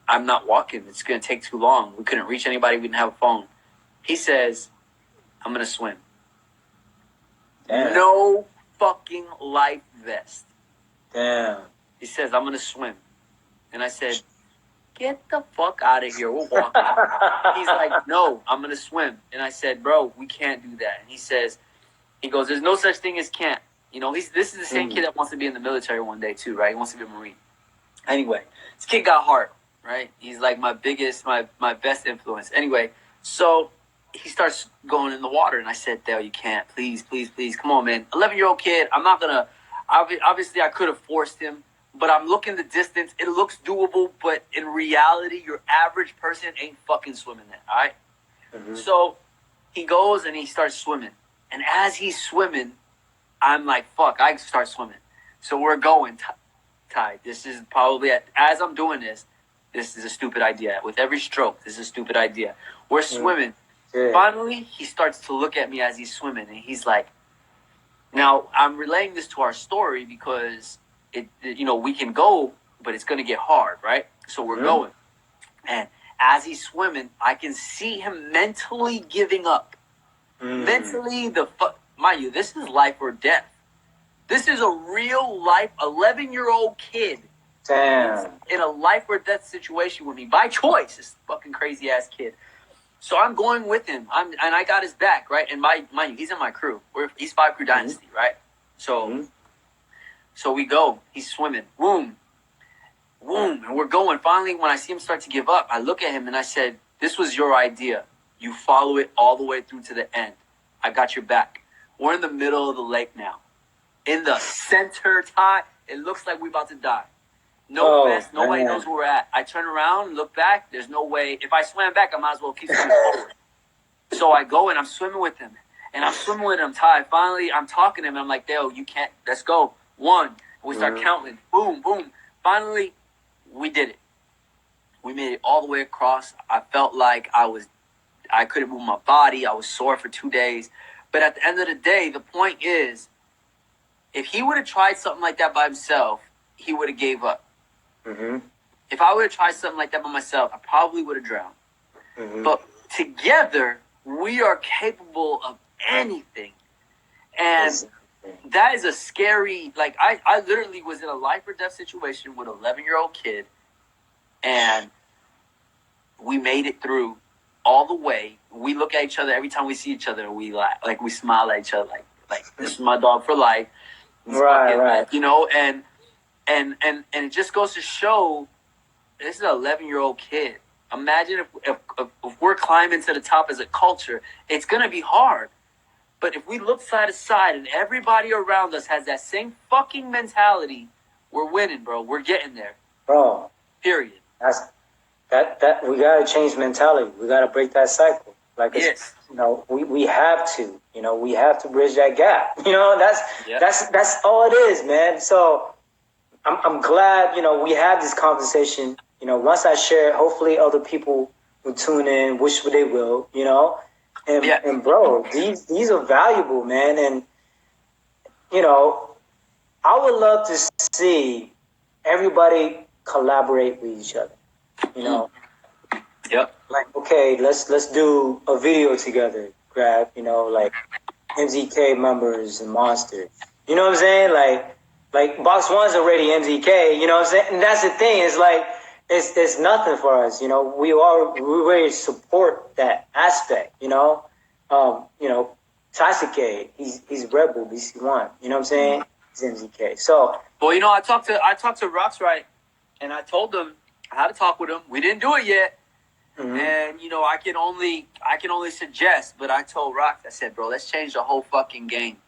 I'm not walking. It's going to take too long. We couldn't reach anybody. We didn't have a phone. He says, I'm going to swim. Damn. No fucking life vest. Damn. He says, I'm going to swim. And I said, get the fuck out of here. We're walking. He's like, no, I'm going to swim. And I said, bro, we can't do that. And he goes, there's no such thing as can't. You know, this is the same kid that wants to be in the military one day too, right? He wants to be a Marine. Anyway, this kid got heart, right? He's like my best influence. Anyway, so he starts going in the water, and I said, Dale, you can't. Please, please, please. Come on, man. 11-year-old kid. I'm not going to, obviously I could have forced him, but I'm looking the distance. It looks doable, but in reality, your average person ain't fucking swimming that, all right? Mm-hmm. So he goes and he starts swimming. And as he's swimming, I'm like, fuck, I start swimming. So we're going, Ty. This is probably, as I'm doing this is a stupid idea. With every stroke, this is a stupid idea. We're swimming. Yeah. Finally, he starts to look at me as he's swimming, and he's like, now, I'm relaying this to our story because, we can go, but it's going to get hard, right? So we're going. And as he's swimming, I can see him mentally giving up. Mentally, mind you, this is life or death. This is a real life 11-year-old kid. Damn. In a life or death situation with me by choice. This fucking crazy ass kid. So I'm going with him. And I got his back, right? And mind you, he's in my crew. He's 5 Crew Dynasty, right? So we go. He's swimming. Boom. Boom. And we're going. Finally, when I see him start to give up, I look at him and I said, this was your idea. You follow it all the way through to the end. I got your back. We're in the middle of the lake now. In the center, Ty. It looks like we're about to die. No mess. Nobody knows where we're at. I turn around and look back. There's no way. If I swam back, I might as well keep swimming forward. So I go and I'm swimming with him. And I'm swimming with him, Ty. Finally, I'm talking to him. And I'm like, Dale, you can't. Let's go. 1. And we start counting. Boom, boom. Finally, we did it. We made it all the way across. I felt like I couldn't move my body. I was sore for 2 days. But at the end of the day, the point is, if he would have tried something like that by himself, he would have gave up. If I would have tried something like that by myself, I probably would have drowned. But together, we are capable of anything. And that is a scary, I literally was in a life or death situation with an 11-year-old kid, and we made it through all the way. We look at each other every time we see each other, and we laugh, we smile at each other, like this is my dog for life. Right. And it just goes to show this is an 11-year-old kid. Imagine if we're climbing to the top as a culture, it's going to be hard. But if we look side to side and everybody around us has that same fucking mentality, we're winning, bro. We're getting there. Bro. Period. That we got to change mentality. We got to break that cycle. Yes. We have to. We have to bridge that gap. That's all it is, man. So I'm glad, we have this conversation. Once I share it, hopefully other people will tune in, which they will, and bro, these are valuable, man. And, I would love to see everybody collaborate with each other, Yep. Okay, let's do a video together, grab, MZK members and monsters. You know what I'm saying? Like Box One's already MZK, you know what I'm saying? And that's the thing, it's nothing for us, we really support that aspect, Sasuke, he's Rebel, BC1, you know what I'm saying? He's MZK. So well, I talked to Roxrite, and I told him I had to talk with him. We didn't do it yet. And I can only suggest. But I told Rock, I said, bro, let's change the whole fucking game.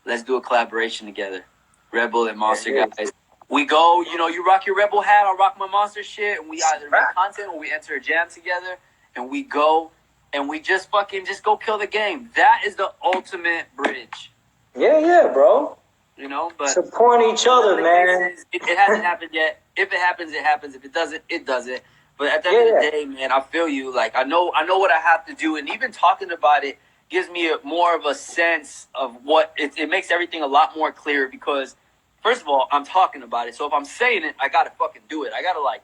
Let's do a collaboration together, Rebel and Monster guys. We go, you rock your Rebel hat, I'll rock my Monster shit, and we either make content or we enter a jam together, and we go, and we just go kill the game. That is the ultimate bridge. Yeah, bro. But supporting each other, man. It hasn't happened yet. If it happens, it happens. If it doesn't, it doesn't. But at the end of the day, man, I feel you. Like I know what I have to do, and even talking about it gives me more of a sense of what it makes everything a lot more clear because. First of all, I'm talking about it. So if I'm saying it, I gotta fucking do it. I gotta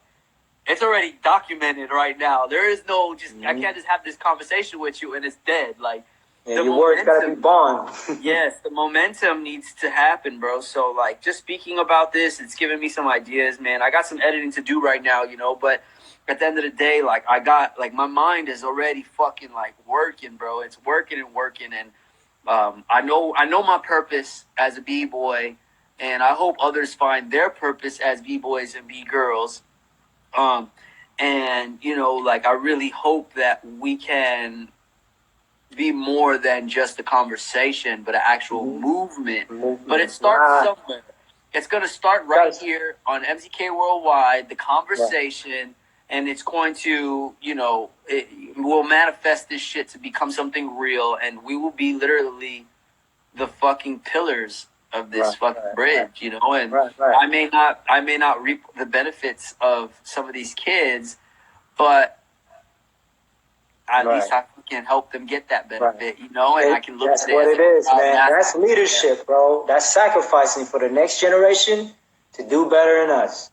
it's already documented right now. There is no I can't just have this conversation with you and it's dead. Your words gotta be bond. Yes, the momentum needs to happen, bro. So just speaking about this, it's giving me some ideas, man. I got some editing to do right now, but at the end of the day, I got my mind is already fucking working, bro. It's working and I know my purpose as a B-boy. And I hope others find their purpose as B-boys and B-girls. And, I really hope that we can be more than just a conversation, but an actual movement. But it starts somewhere. It's going to start right here on MZK Worldwide, the conversation, and it's going to, we'll manifest this shit to become something real, and we will be literally the fucking pillars of this fucking bridge, and I may not reap the benefits of some of these kids, but at least I can help them get that benefit, and I can look that's at it. That's what it is, man. That's leadership, bro. That's sacrificing for the next generation to do better than us.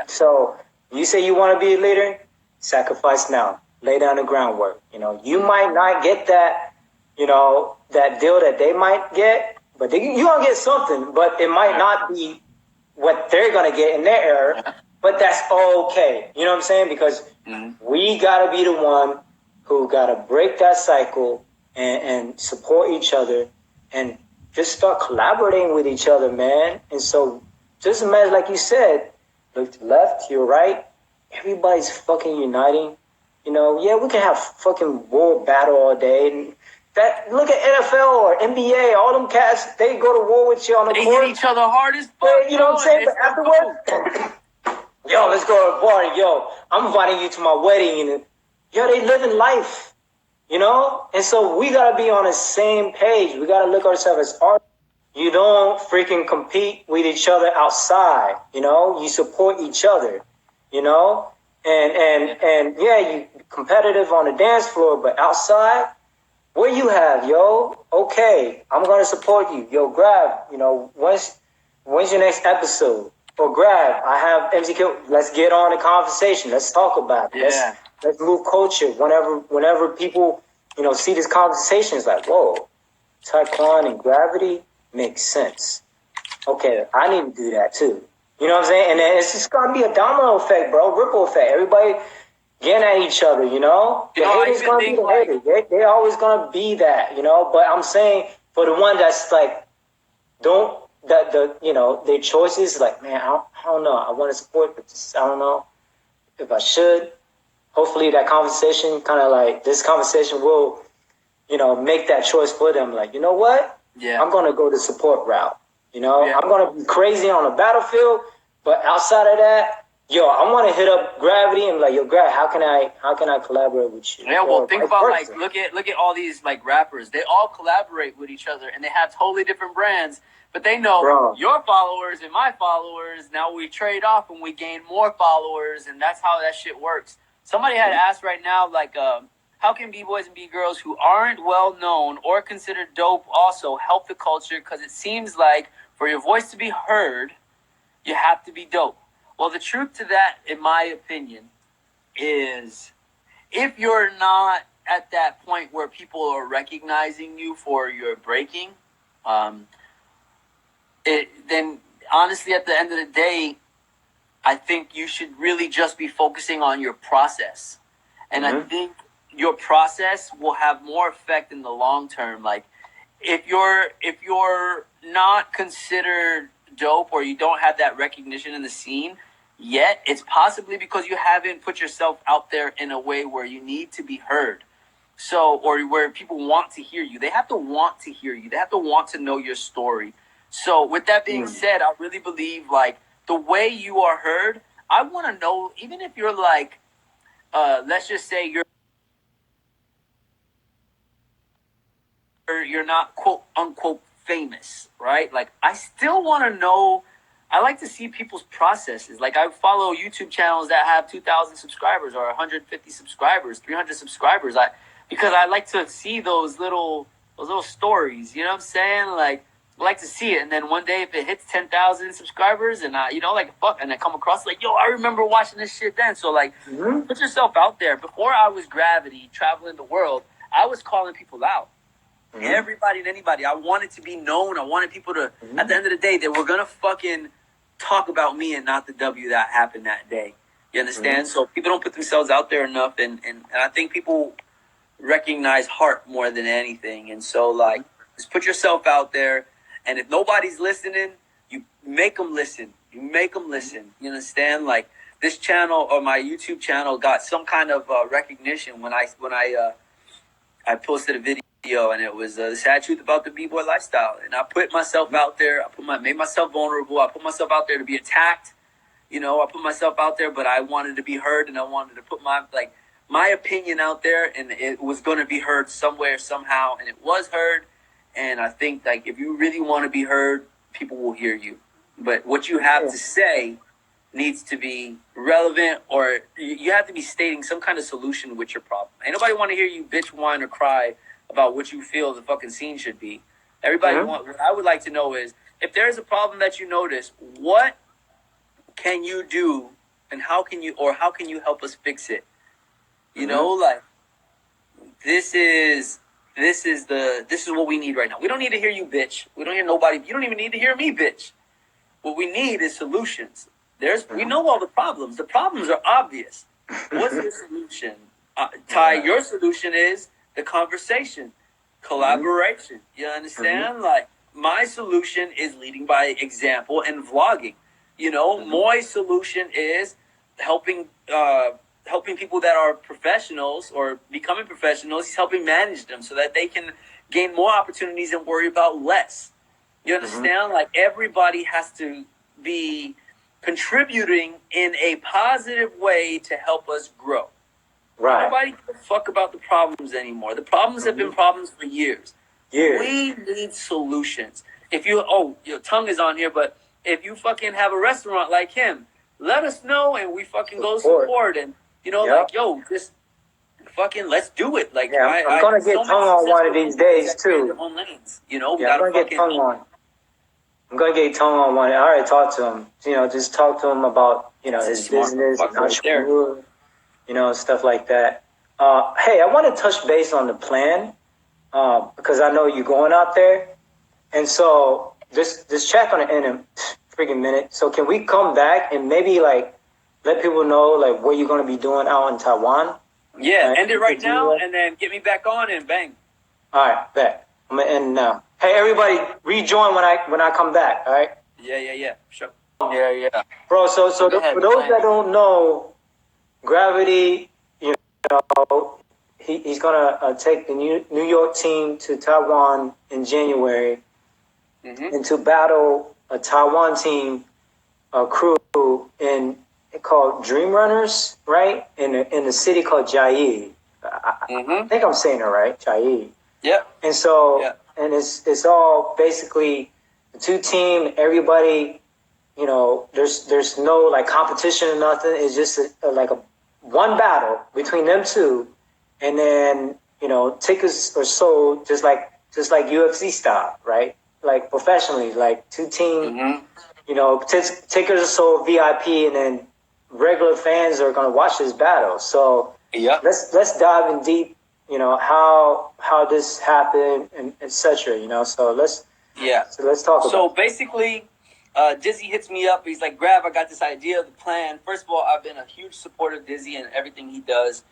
So you say you want to be a leader, sacrifice now. Lay down the groundwork. You might not get that, that deal that they might get. But you're going to get something, but it might not be what they're going to get in their era, but that's okay. You know what I'm saying? Because we got to be the one who got to break that cycle and support each other and just start collaborating with each other, man. And so just imagine, like you said, look to the left, to your right, everybody's fucking uniting. We can have fucking war battle all day and look at NFL or NBA, all them cats, they go to war with you on the court. They hit each other hard as fuck. You know what I'm saying? But afterwards, yo, let's go to a party. Yo, I'm inviting you to my wedding. And they living life, And so we got to be on the same page. We got to look at ourselves as artists. You don't freaking compete with each other outside, You support each other, And you competitive on the dance floor, but outside, what you have, okay, I'm going to support you. Grab, when's your next episode? Or grab, I have MZK, let's get on the conversation. Let's talk about it. Let's move culture. Whenever people, see this conversation, it's like, whoa, Tyquan and gravity makes sense. Okay, I need to do that too. You know what I'm saying? And then it's just going to be a domino effect, bro, ripple effect. Everybody getting at each other, The haters gonna be the haters. They're always gonna be that, But I'm saying for the one that's their choices, man, I don't know. I want to support, but I don't know if I should. Hopefully, that conversation, this conversation will, make that choice for them. You know what? Yeah, I'm gonna go the support route. I'm gonna be crazy on the battlefield, but outside of that. I want to hit up Gravity and Grav, how can I collaborate with you? Yeah, well, think about look at all these rappers. They all collaborate with each other and they have totally different brands, but they know your followers and my followers. Now we trade off and we gain more followers, and that's how that shit works. Somebody had asked right now, how can B-boys and B-girls who aren't well known or considered dope also help the culture? Because it seems like for your voice to be heard, you have to be dope. Well, the truth to that, in my opinion, is if you're not at that point where people are recognizing you for your breaking, then honestly, at the end of the day, I think you should really just be focusing on your process. And I think your process will have more effect in the long term. If you're not considered dope or you don't have that recognition in the scene, yet, it's possibly because you haven't put yourself out there in a way where you need to be heard. So, or where people want to hear you. They have to want to hear you. They have to want to know your story. So with that being said, I really believe like the way you are heard, I want to know, even if you're like, let's just say you're not quote unquote famous, right? Like I still want to know. I like to see people's processes. Like I follow YouTube channels that have 2,000 subscribers or 150 subscribers, 300 subscribers. Because I like to see those little stories. You know what I'm saying? Like I like to see it, and then one day if it hits 10,000 subscribers, and I come across like, yo, I remember watching this shit then. So like, put yourself out there. Before I was Gravity traveling the world, I was calling people out. Everybody and anybody. I wanted to be known. I wanted people to, at the end of the day, they were going to fucking talk about me and not the W that happened that day. You understand? So people don't put themselves out there enough. And I think people recognize heart more than anything. And so, like, just put yourself out there. And if nobody's listening, you make them listen. You make them listen. You understand? Like, this channel or my YouTube channel got some kind of recognition when I posted a video. And it was the sad truth about the b-boy lifestyle. And I put myself out there. Made myself vulnerable. I put myself out there to be attacked. You know, I put myself out there, but I wanted to be heard, and I wanted to put my opinion out there, and it was going to be heard somewhere, somehow, and it was heard. And I think, like, if you really want to be heard, people will hear you. But what you have to say needs to be relevant, or you have to be stating some kind of solution with your problem. Ain't nobody want to hear you bitch, whine, or cry about what you feel the fucking scene should be. Everybody what I would like to know is, if there's a problem that you notice, what can you do, and how can you help us fix it? You know, like, this is what we need right now. We don't need to hear you bitch. We don't hear nobody. You don't even need to hear me bitch. What we need is solutions. We know all the problems. The problems are obvious. What's your solution? Ty, your solution is the conversation, collaboration. You understand? Like, my solution is leading by example and vlogging. You know, Moy's solution is helping people that are professionals or becoming professionals. He's helping manage them so that they can gain more opportunities and worry about less. You understand? Like, everybody has to be contributing in a positive way to help us grow. Right. Nobody gives a fuck about the problems anymore. The problems have been problems for years. We need solutions. If your tongue is on here, but if you fucking have a restaurant like him, let us know, and we fucking go support. And, you know, like, yo, just fucking let's do it. Like, I'm going to get tongue on one of these days, too. Their own lanes, you know? I'm going to get tongue on. I'm going to get tongue on one. I already talked to him. You know, just talk to him about, you know, his business, entrepreneur. You know, stuff like that. Hey, I want to touch base on the plan because I know you're going out there. And so this chat going to end in a freaking minute. So can we come back and maybe, like, let people know, like, what you're going to be doing out in Taiwan? Yeah, end it right now and then get me back on and bang. All right, bet. I'm going to end now. Hey, everybody, rejoin when I come back, all right? Yeah. Sure. Yeah. Bro, so for those that don't know, Gravity, you know, he's gonna take the New York team to Taiwan in January, and to battle a Taiwan team, a crew called Dream Runners, right? In a city called Chiayi. I think I'm saying it right, Chiayi. Yeah. And so, and it's all basically the two team. Everybody, you know, there's no like competition or nothing. It's just like a one battle between them two, and then, you know, tickets are sold just like UFC style, right? Like professionally, like two team, you know, tickets are sold VIP, and then regular fans are going to watch this battle. So let's dive in deep, you know, how this happened and etc. You know, so let's talk about. So basically, Dizzy hits me up. He's like, Grav, I got this idea, the plan. First of all, I've been a huge supporter of Dizzy and everything he does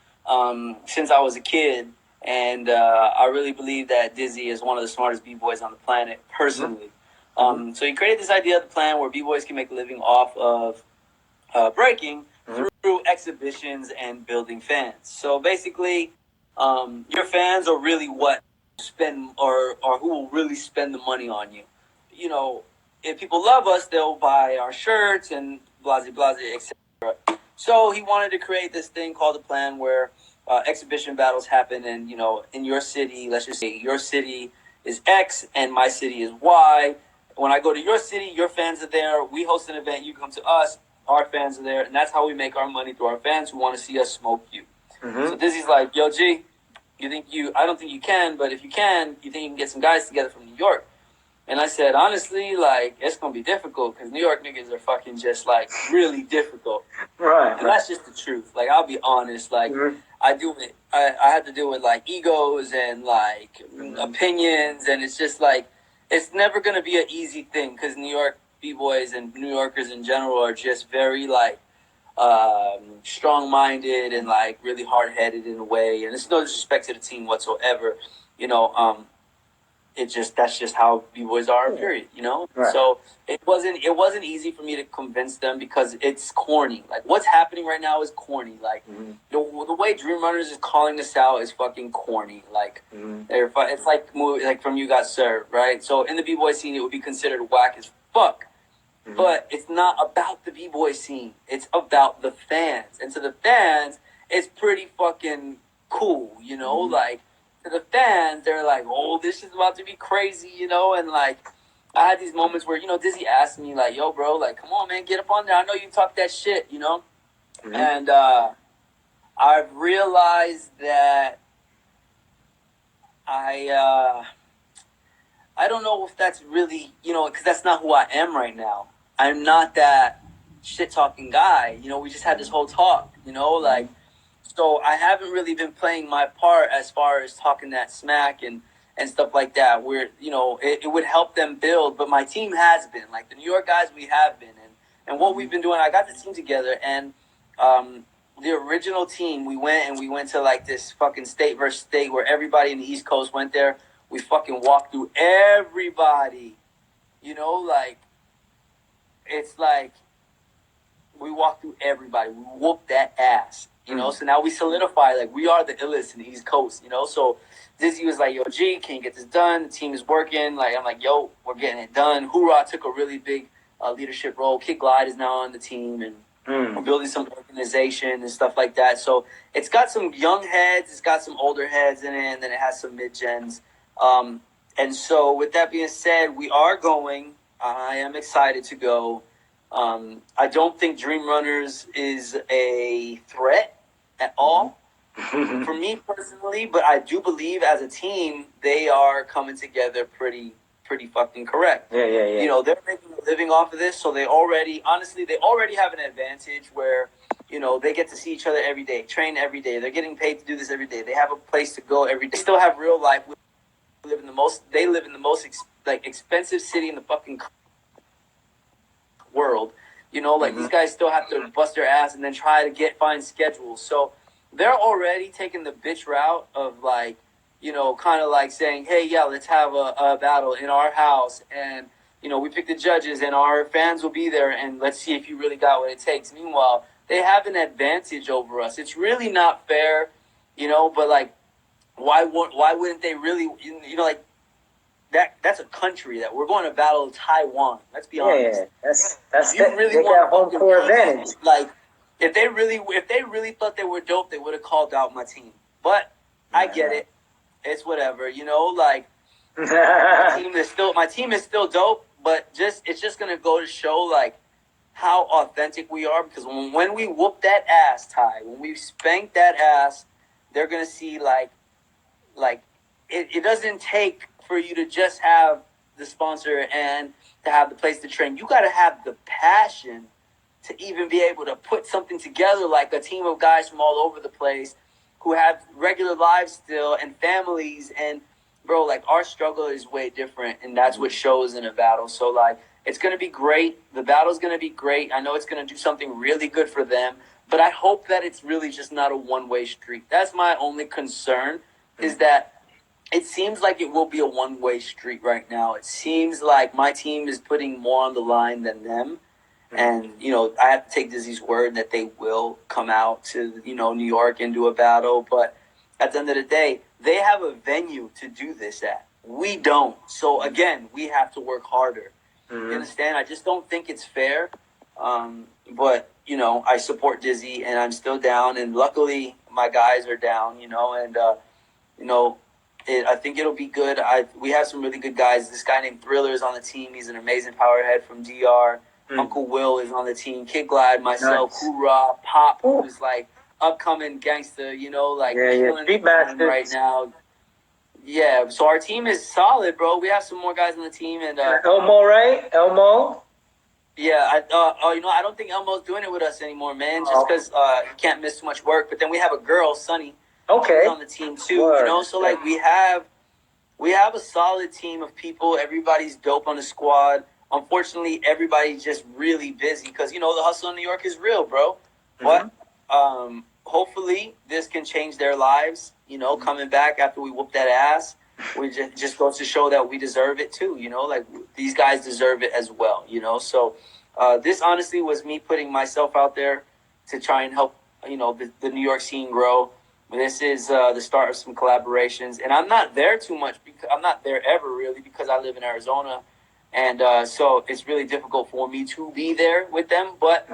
since I was a kid. And I really believe that Dizzy is one of the smartest b-boys on the planet, personally. So he created this idea of the plan where b-boys can make a living off of Breakin through exhibitions and building fans. So basically, your fans are really what spend or who will really spend the money on you. You know, if people love us, they'll buy our shirts and blah blah, etc. So he wanted to create this thing called the plan where exhibition battles happen, and in your city, let's just say your city is X and my city is Y. When I go to your city, your fans are there. We host an event. You come to us. Our fans are there, and that's how we make our money, through our fans who want to see us smoke you. So Dizzy's like, yo, G, I don't think you can, but if you can, you think you can get some guys together from New York? And I said, honestly, like, it's going to be difficult because New York niggas are fucking just, like, really difficult. Right. And that's just the truth. Like, I'll be honest. Like, I had to deal with, like, egos and, like, opinions. And it's just, like, it's never going to be an easy thing because New York B-boys and New Yorkers in general are just very, like, strong-minded and, like, really hard-headed in a way. And it's no disrespect to the team whatsoever. That's just how B-boys are, period, Right. So it wasn't easy for me to convince them because it's corny. Like, what's happening right now is corny. Like, the way Dream Runners is calling us out is fucking corny. Like, it's like from You Got Served, right? So in the B-boy scene, it would be considered whack as fuck. But it's not about the B-boy scene. It's about the fans. And to the fans, it's pretty fucking cool, Like, to the fans, they're like, oh, this is about to be crazy, And, like, I had these moments where, Dizzy asked me, like, yo, bro, like, come on, man, get up on there. I know you talk that shit, And I've realized that I don't know if that's really, because that's not who I am right now. I'm not that shit-talking guy. We just had this whole talk, like, so I haven't really been playing my part as far as talking that smack and stuff like that, where, it would help them build. But my team has been, like, the New York guys, we have been. And what we've been doing, I got the team together, and the original team, we went to, like, this fucking state versus state where everybody in the East Coast went there. We fucking walked through everybody, like, it's like we walked through everybody. We whooped that ass, So now we solidify, like, we are the illest in the East Coast, So Dizzy was like, yo, G, can you get this done? The team is working. Like, I'm like, yo, we're getting it done. Hoorah took a really big leadership role. Kid Glide is now on the team, and we're building some organization and stuff like that. So it's got some young heads, it's got some older heads in it, and then it has some mid-gens. And so with that being said, we are going. I am excited to go. I don't think Dream Runners is a threat at all for me personally, but I do believe as a team, they are coming together pretty fucking correct. Yeah. They're making a living off of this, so they already have an advantage where, they get to see each other every day, train every day. They're getting paid to do this every day. They have a place to go every day. They still have real life. They live in the most expensive city in the fucking world. These guys still have to bust their ass and then try to find schedules. So they're already taking the bitch route of, like, kind of like saying, hey, yeah, let's have a battle in our house. And, we pick the judges and our fans will be there. And let's see if you really got what it takes. Meanwhile, they have an advantage over us. It's really not fair, but, like, why wouldn't they really, like, that's a country that we're going to battle Taiwan. Let's be honest. Yeah, that's you really they want got home court advantage. Like, if they really thought they were dope, they would have called out my team. But I get it. It's whatever, like, my team is still dope, but it's just gonna go to show, like, how authentic we are, because when we whoop that ass, Ty, when we spank that ass, they're gonna see, like it doesn't take for you to just have the sponsor and to have the place to train. You got to have the passion to even be able to put something together, like a team of guys from all over the place who have regular lives still and families. And, bro, like, our struggle is way different, and that's what shows in a battle. So, like, it's going to be great. The battle's going to be great. I know it's going to do something really good for them, but I hope that it's really just not a one-way street. That's my only concern, is that it seems like it will be a one-way street right now. It seems like my team is putting more on the line than them. And, I have to take Dizzy's word that they will come out to, New York and do a battle. But at the end of the day, they have a venue to do this at. We don't. So, again, we have to work harder. You understand? I just don't think it's fair. But, I support Dizzy, and I'm still down. And luckily, my guys are down, and, I think it'll be good. We have some really good guys. This guy named Thriller is on the team. He's an amazing powerhead from DR. Uncle Will is on the team. Kid Glad, myself, nice. Hoorah, Pop, who's like upcoming gangster, killing it right now. Yeah, so our team is solid, bro. We have some more guys on the team, and Elmo, right? Elmo. Yeah, I don't think Elmo's doing it with us anymore, man. Just because he can't miss too much work. But then we have a girl, Sunny, who's on the team too. Word. So like we have a solid team of people. Everybody's dope on the squad. Unfortunately, everybody's just really busy because, the hustle in New York is real, bro. But hopefully this can change their lives, coming back after we whoop that ass. We just goes to show that we deserve it too, like these guys deserve it as well, So this honestly was me putting myself out there to try and help, the New York scene grow. This is the start of some collaborations. And I'm not there too much because I'm not there ever really because I live in Arizona. And so it's really difficult for me to be there with them. But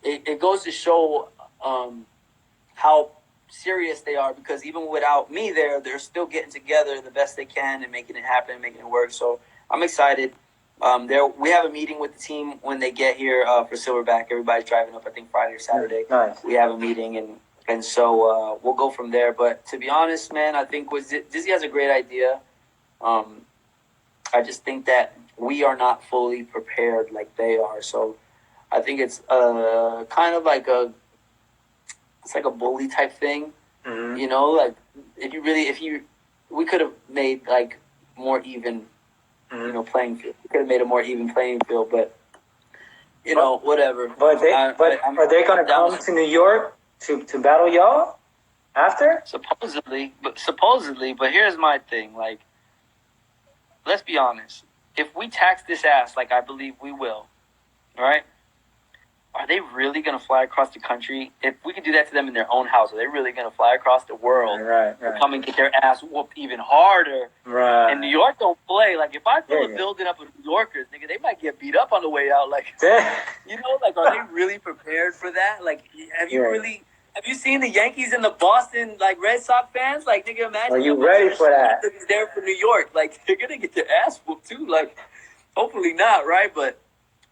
it goes to show how serious they are because even without me there, they're still getting together the best they can and making it happen, making it work. So I'm excited. We have a meeting with the team when they get here for Silverback. Everybody's driving up, I think, Friday or Saturday. Nice. We have a meeting, and so we'll go from there. But to be honest, man, I think Dizzy has a great idea. I just think that we are not fully prepared like they are. So I think it's kind of like a bully type thing, like we could have made like more even, playing field. We could have made a more even playing field, but whatever. But are they going to come to New York to battle y'all after? Supposedly, but here's my thing. Like, let's be honest. If we tax this ass like I believe we will, right? Are they really going to fly across the country? If we could do that to them in their own house, are they really going to fly across the world to come and get their ass whooped even harder? Right. And New York don't play. Like, if I fill a building up with New Yorkers, nigga, they might get beat up on the way out. Like, are they really prepared for that? Like, have you seen the Yankees and the Boston, like, Red Sox fans? Like, nigga, imagine. Are you ready for that? There for New York. Like, they're going to get their ass whooped, too. Like, hopefully not, right? But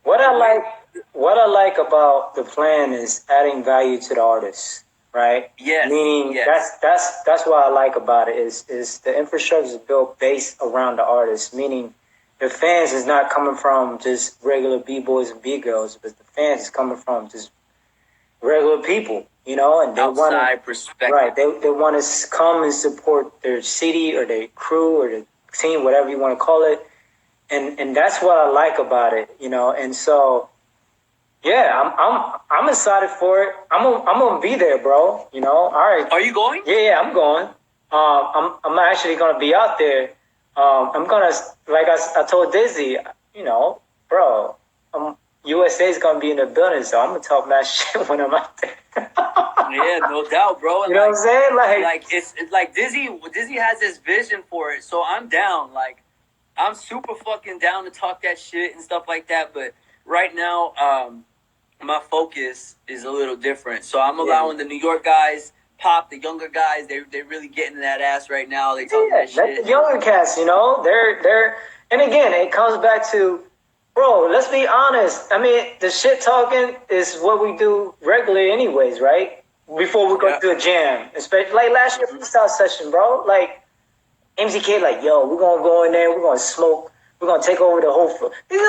What I like about the plan is adding value to the artists, right? Yes. Meaning that's what I like about it is the infrastructure is built based around the artists, meaning the fans is not coming from just regular B-boys and B-girls, but the fans is coming from just regular people, and they outside perspective. Right. They want to come and support their city or their crew or the team, whatever you want to call it. And that's what I like about it, and so, yeah, I'm excited for it. I'm gonna be there, bro. All right. Are you going? Yeah, I'm going. I'm actually gonna be out there. I'm gonna, like I told Dizzy, bro, USA's gonna be in the building, so I'm gonna talk mad shit when I'm out there. Yeah, no doubt, bro. You know what I'm saying? Like it's like Dizzy has this vision for it, so I'm down. Like, I'm super fucking down to talk that shit and stuff like that, but right now, my focus is a little different. So I'm allowing the New York guys, Pop, the younger guys, they're really getting that ass right now. They talk that shit. The younger cats, they're and again, it comes back to, bro, let's be honest. I mean, the shit talking is what we do regularly anyways, right? Before we go to a jam. Especially like last year freestyle session, bro. Like, MZK, like, yo, we're going to go in there, we're going to smoke, we're going to take over the whole floor. This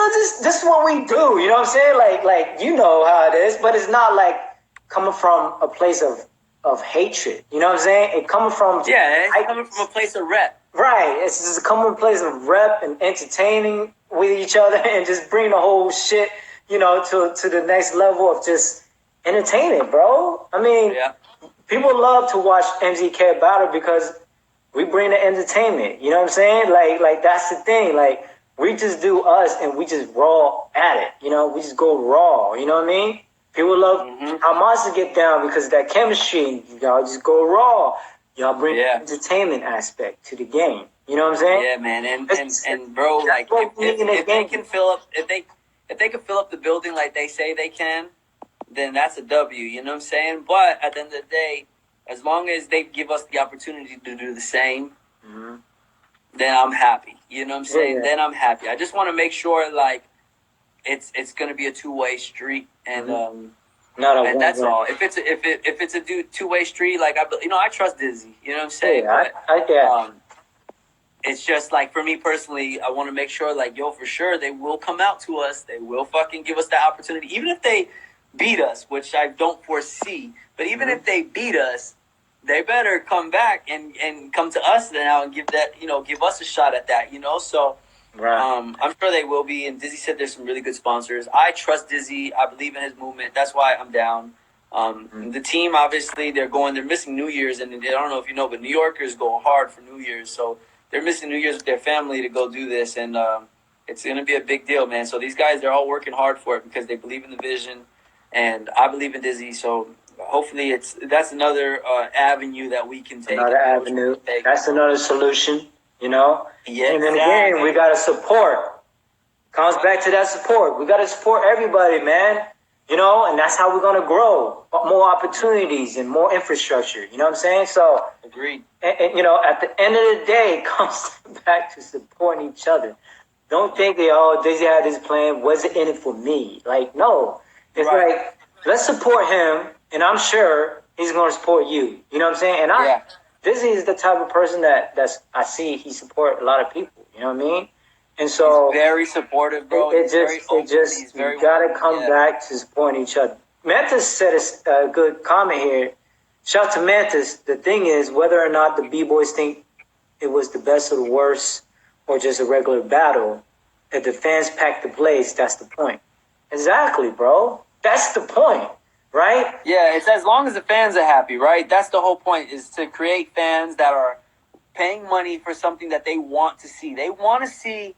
is what we do, you know what I'm saying? Like you know how it is, but it's not like coming from a place of hatred, you know what I'm saying? It coming from... Yeah, it's coming from a place of rep. Right, it's just coming from a place of rep and entertaining with each other and just bring the whole shit, to the next level of just entertaining, bro. I mean, people love to watch MZK battle because we bring the entertainment, you know what I'm saying? Like that's the thing. Like, we just do us and we just raw at it. You know, we just go raw. You know what I mean? People love how Monster get down because of that chemistry. Y'all just go raw. Y'all bring the entertainment aspect to the game. You know what I'm saying? Yeah, man. And bro, like if they can fill up if they can fill up the building like they say they can, then that's a W. You know what I'm saying? But at the end of the day, as long as they give us the opportunity to do the same, then I'm happy. You know what I'm saying? Yeah. Then I'm happy. I just want to make sure like it's going to be a two-way street, and and that's all. If it's a two-way street, like I trust Dizzy. You know what I'm saying? Yeah, but, it's just like for me personally, I want to make sure like for sure they will come out to us. They will fucking give us the opportunity, even if they beat us, which I don't foresee. But even if they beat us, they better come back and come to us now and give us a shot at that. So. Right. I'm sure they will be, and Dizzy said there's some really good sponsors. I trust Dizzy. I believe in his movement. That's why I'm down. The team, obviously, they're missing New Year's, and I don't know if you know, but New Yorkers go hard for New Year's, so they're missing New Year's with their family to go do this, and it's going to be a big deal, man. So these guys, they're all working hard for it because they believe in the vision, and I believe in Dizzy, so hopefully that's another avenue that we can take. Another avenue. That's another solution. And then again, we got to support. Comes back to that support. We got to support everybody, man. And that's how we're going to grow. More opportunities and more infrastructure. You know what I'm saying? So, agreed. And at the end of the day, it comes back to supporting each other. Don't think that, Dizzy had this plan. Was it in it for me? Like, no. It's like, let's support him, and I'm sure he's going to support you. You know what I'm saying? And Dizzy is the type of person that's I see he support a lot of people. You know what I mean? And so he's very supportive, bro. You gotta come back to supporting each other. Mantis said a good comment here. Shout out to Mantis. The thing is, whether or not the B-boys think it was the best or the worst, or just a regular battle, if the fans pack the place, that's the point. Exactly, bro. That's the point. Right? Yeah, it's as long as the fans are happy, right? That's the whole point, is to create fans that are paying money for something that they want to see. They want to see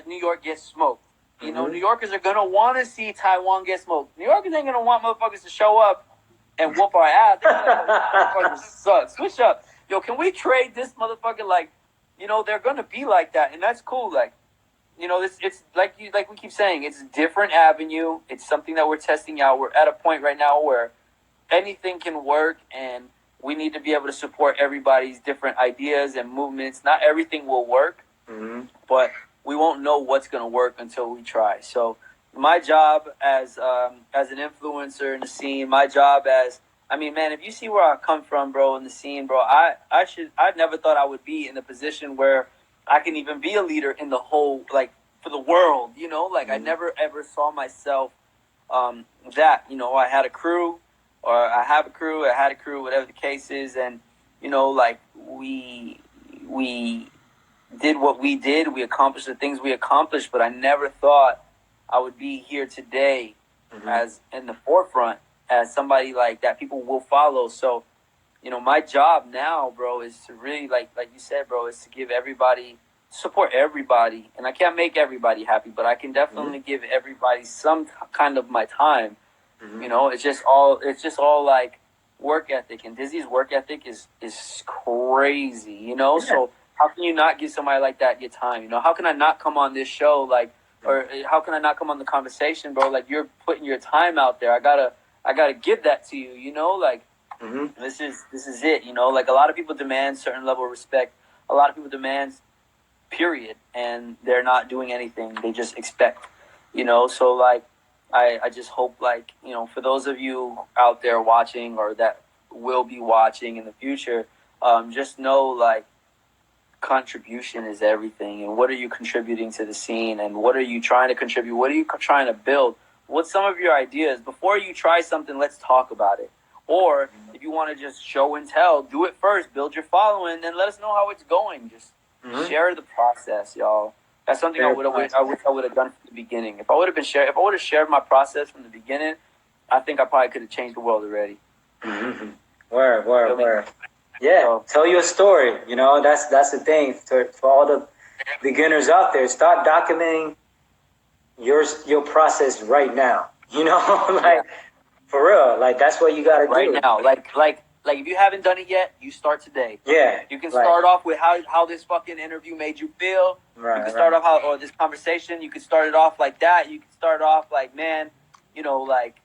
New York get smoked. New Yorkers are going to want to see Tyquan get smoked. New Yorkers ain't going to want motherfuckers to show up and whoop our ass. Motherfuckers suck. Switch up. Yo, can we trade this motherfucker? Like, they're going to be like that, and that's cool. Like, it's like we keep saying, it's a different avenue. It's something that we're testing out. We're at a point right now where anything can work, and we need to be able to support everybody's different ideas and movements. Not everything will work, but we won't know what's going to work until we try. So my job as an influencer in the scene, my job if you see where I come from, bro, in the scene, bro, I never thought I would be in the position where I can even be a leader in the whole, like, for the world, I never ever saw myself that, I had a crew, or I have a crew, I had a crew, whatever the case is, and, we did what we did, we accomplished the things we accomplished, but I never thought I would be here today as in the forefront, as somebody like that people will follow. So, my job now, bro, is to really, like you said, bro, is to give everybody, support everybody. And I can't make everybody happy, but I can definitely give everybody some kind of my time. It's just all like work ethic. And Dizzy's work ethic is crazy, So how can you not give somebody like that your time? How can I not come on this show, or how can I not come on the conversation, bro? Like, you're putting your time out there. I gotta give that to you, This is it, Like, a lot of people demand certain level of respect. A lot of people demand period, and they're not doing anything. They just expect, So, like, I just hope, like, for those of you out there watching, or that will be watching in the future, just know, like, contribution is everything. And what are you contributing to the scene? And what are you trying to contribute? What are you trying to build? What's some of your ideas? Before you try something, let's talk about it. Or if you want to just show and tell, do it first, build your following, then let us know how it's going. Just share the process, y'all. That's something I wish I would have done from the beginning. If I would have shared my process from the beginning, I think I probably could have changed the world already. Word. Yeah, tell your story. That's the thing for all the beginners out there, start documenting your process right now. You know, like for real, like that's what you gotta right do now. Like if you haven't done it yet, you start today. Yeah, you can start off with how this fucking interview made you feel. Right, you can start off or this conversation. You can start it off like that. You can start off like, man, you know, like,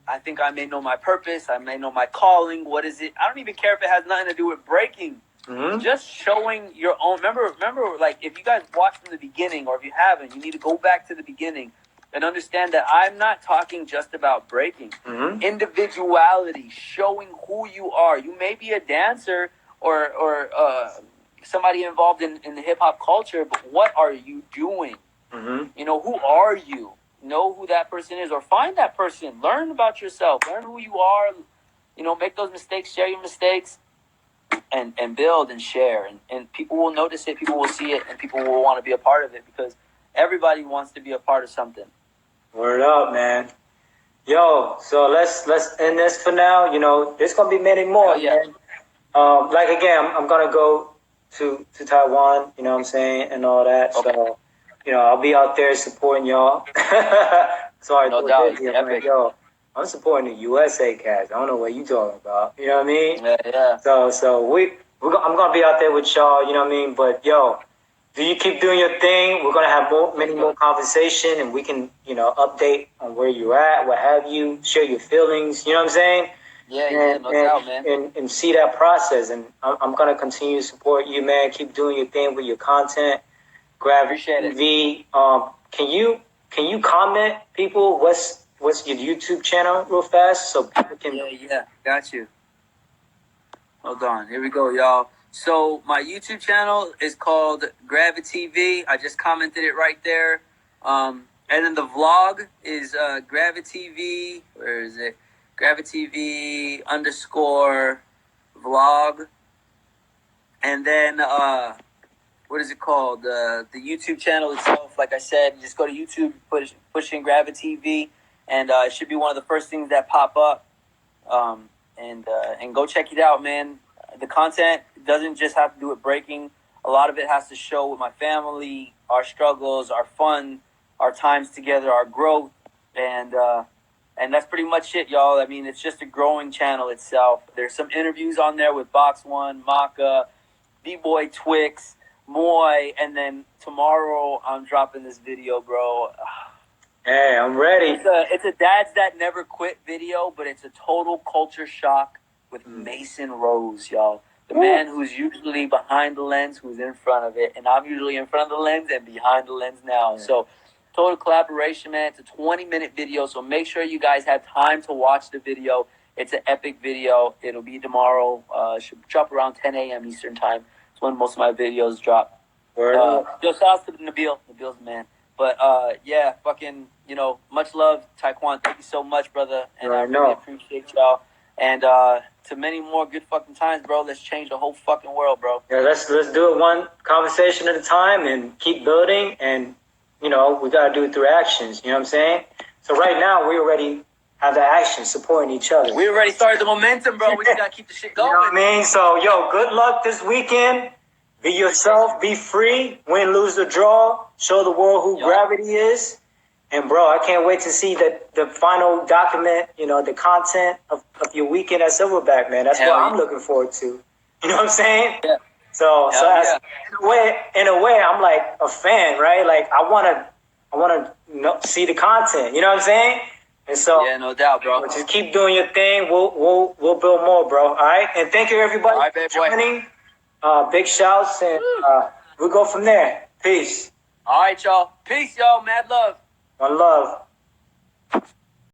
I think I may know my purpose. I may know my calling. What is it? I don't even care if it has nothing to do with breaking. Mm-hmm. Just showing your own. Remember, like, if you guys watched from the beginning, or if you haven't, you need to go back to the beginning and understand that I'm not talking just about breaking. Mm-hmm. Individuality, showing who you are. You may be a dancer or somebody involved in the hip hop culture, but what are you doing? Mm-hmm. You know, who are you? Know who that person is, or find that person. Learn about yourself. Learn who you are. You know, make those mistakes. Share your mistakes. And build and share, and people will notice it, people will see it, and people will want to be a part of it, because everybody wants to be a part of something. Word up, man. Yo, so let's end this for now. You know, there's gonna be many more, man. Like again, I'm gonna go to Taiwan. You know what I'm saying, and all that. Okay. So, you know, I'll be out there supporting y'all. Sorry, no doubt. Like, yo, I'm supporting the USA cats. I don't know what you talking about. You know what I mean? Yeah. So I'm gonna be out there with y'all. You know what I mean? But yo, do you keep doing your thing? We're gonna have many more conversation, and we can, you know, update on where you're at, what have you, share your feelings. You know what I'm saying? No doubt, man. And see that process. And I'm gonna continue to support you, man. Keep doing your thing with your content. Appreciate TV. Can you comment, people? What's your YouTube channel, real fast, so people can? Yeah. Got you. Hold on. Here we go, y'all. So my YouTube channel is called Gravity TV. I just commented it right there. And then the vlog is Gravity TV. Where is it? Gravity TV _vlog. And then what is it called? The YouTube channel itself, like I said, just go to YouTube, push in Gravity TV, and it should be one of the first things that pop up. And go check it out, man. The content doesn't just have to do with breaking. A lot of it has to show with my family, our struggles, our fun, our times together, our growth, and that's pretty much it, y'all. I mean, it's just a growing channel itself. There's some interviews on there with Box One, Maka, B-Boy Twix, Moy, and then tomorrow I'm dropping this video, bro. Hey, I'm ready. It's a Dads That Never Quit video, but it's a total culture shock with Mason Rose, y'all. The man who's usually behind the lens, who's in front of it, and I'm usually in front of the lens and behind the lens now. Yeah. So, total collaboration, man. It's a 20-minute video, so make sure you guys have time to watch the video. It's an epic video. It'll be tomorrow. Should drop around 10 a.m. Eastern time. It's when most of my videos drop. Yo, shout out to Nabil. Nabil's the man. But, yeah, fucking, you know, much love, Tyquan. Thank you so much, brother. And I really appreciate y'all. And to many more good fucking times, bro. Let's change the whole fucking world, bro. Yeah, let's do it one conversation at a time and keep building. And, you know, we got to do it through actions. You know what I'm saying? So right now, we already have the action supporting each other. We already started the momentum, bro. We just got to keep the shit going. You know what I mean? So, yo, good luck this weekend. Be yourself. Be free. Win, lose, or draw. Show the world who Gravity is. And, bro, I can't wait to see the final document, you know, the content of your weekend at Silverback, man. That's what I'm looking forward to. You know what I'm saying? Yeah. So in a way, I'm like a fan, right? Like, I want to see the content. You know what I'm saying? And so, yeah, no doubt, bro. Just keep doing your thing. We'll build more, bro. All right? And thank you, everybody, for joining. Big shouts, and we'll go from there. Peace. All right, y'all. Peace, y'all. Mad love. One love.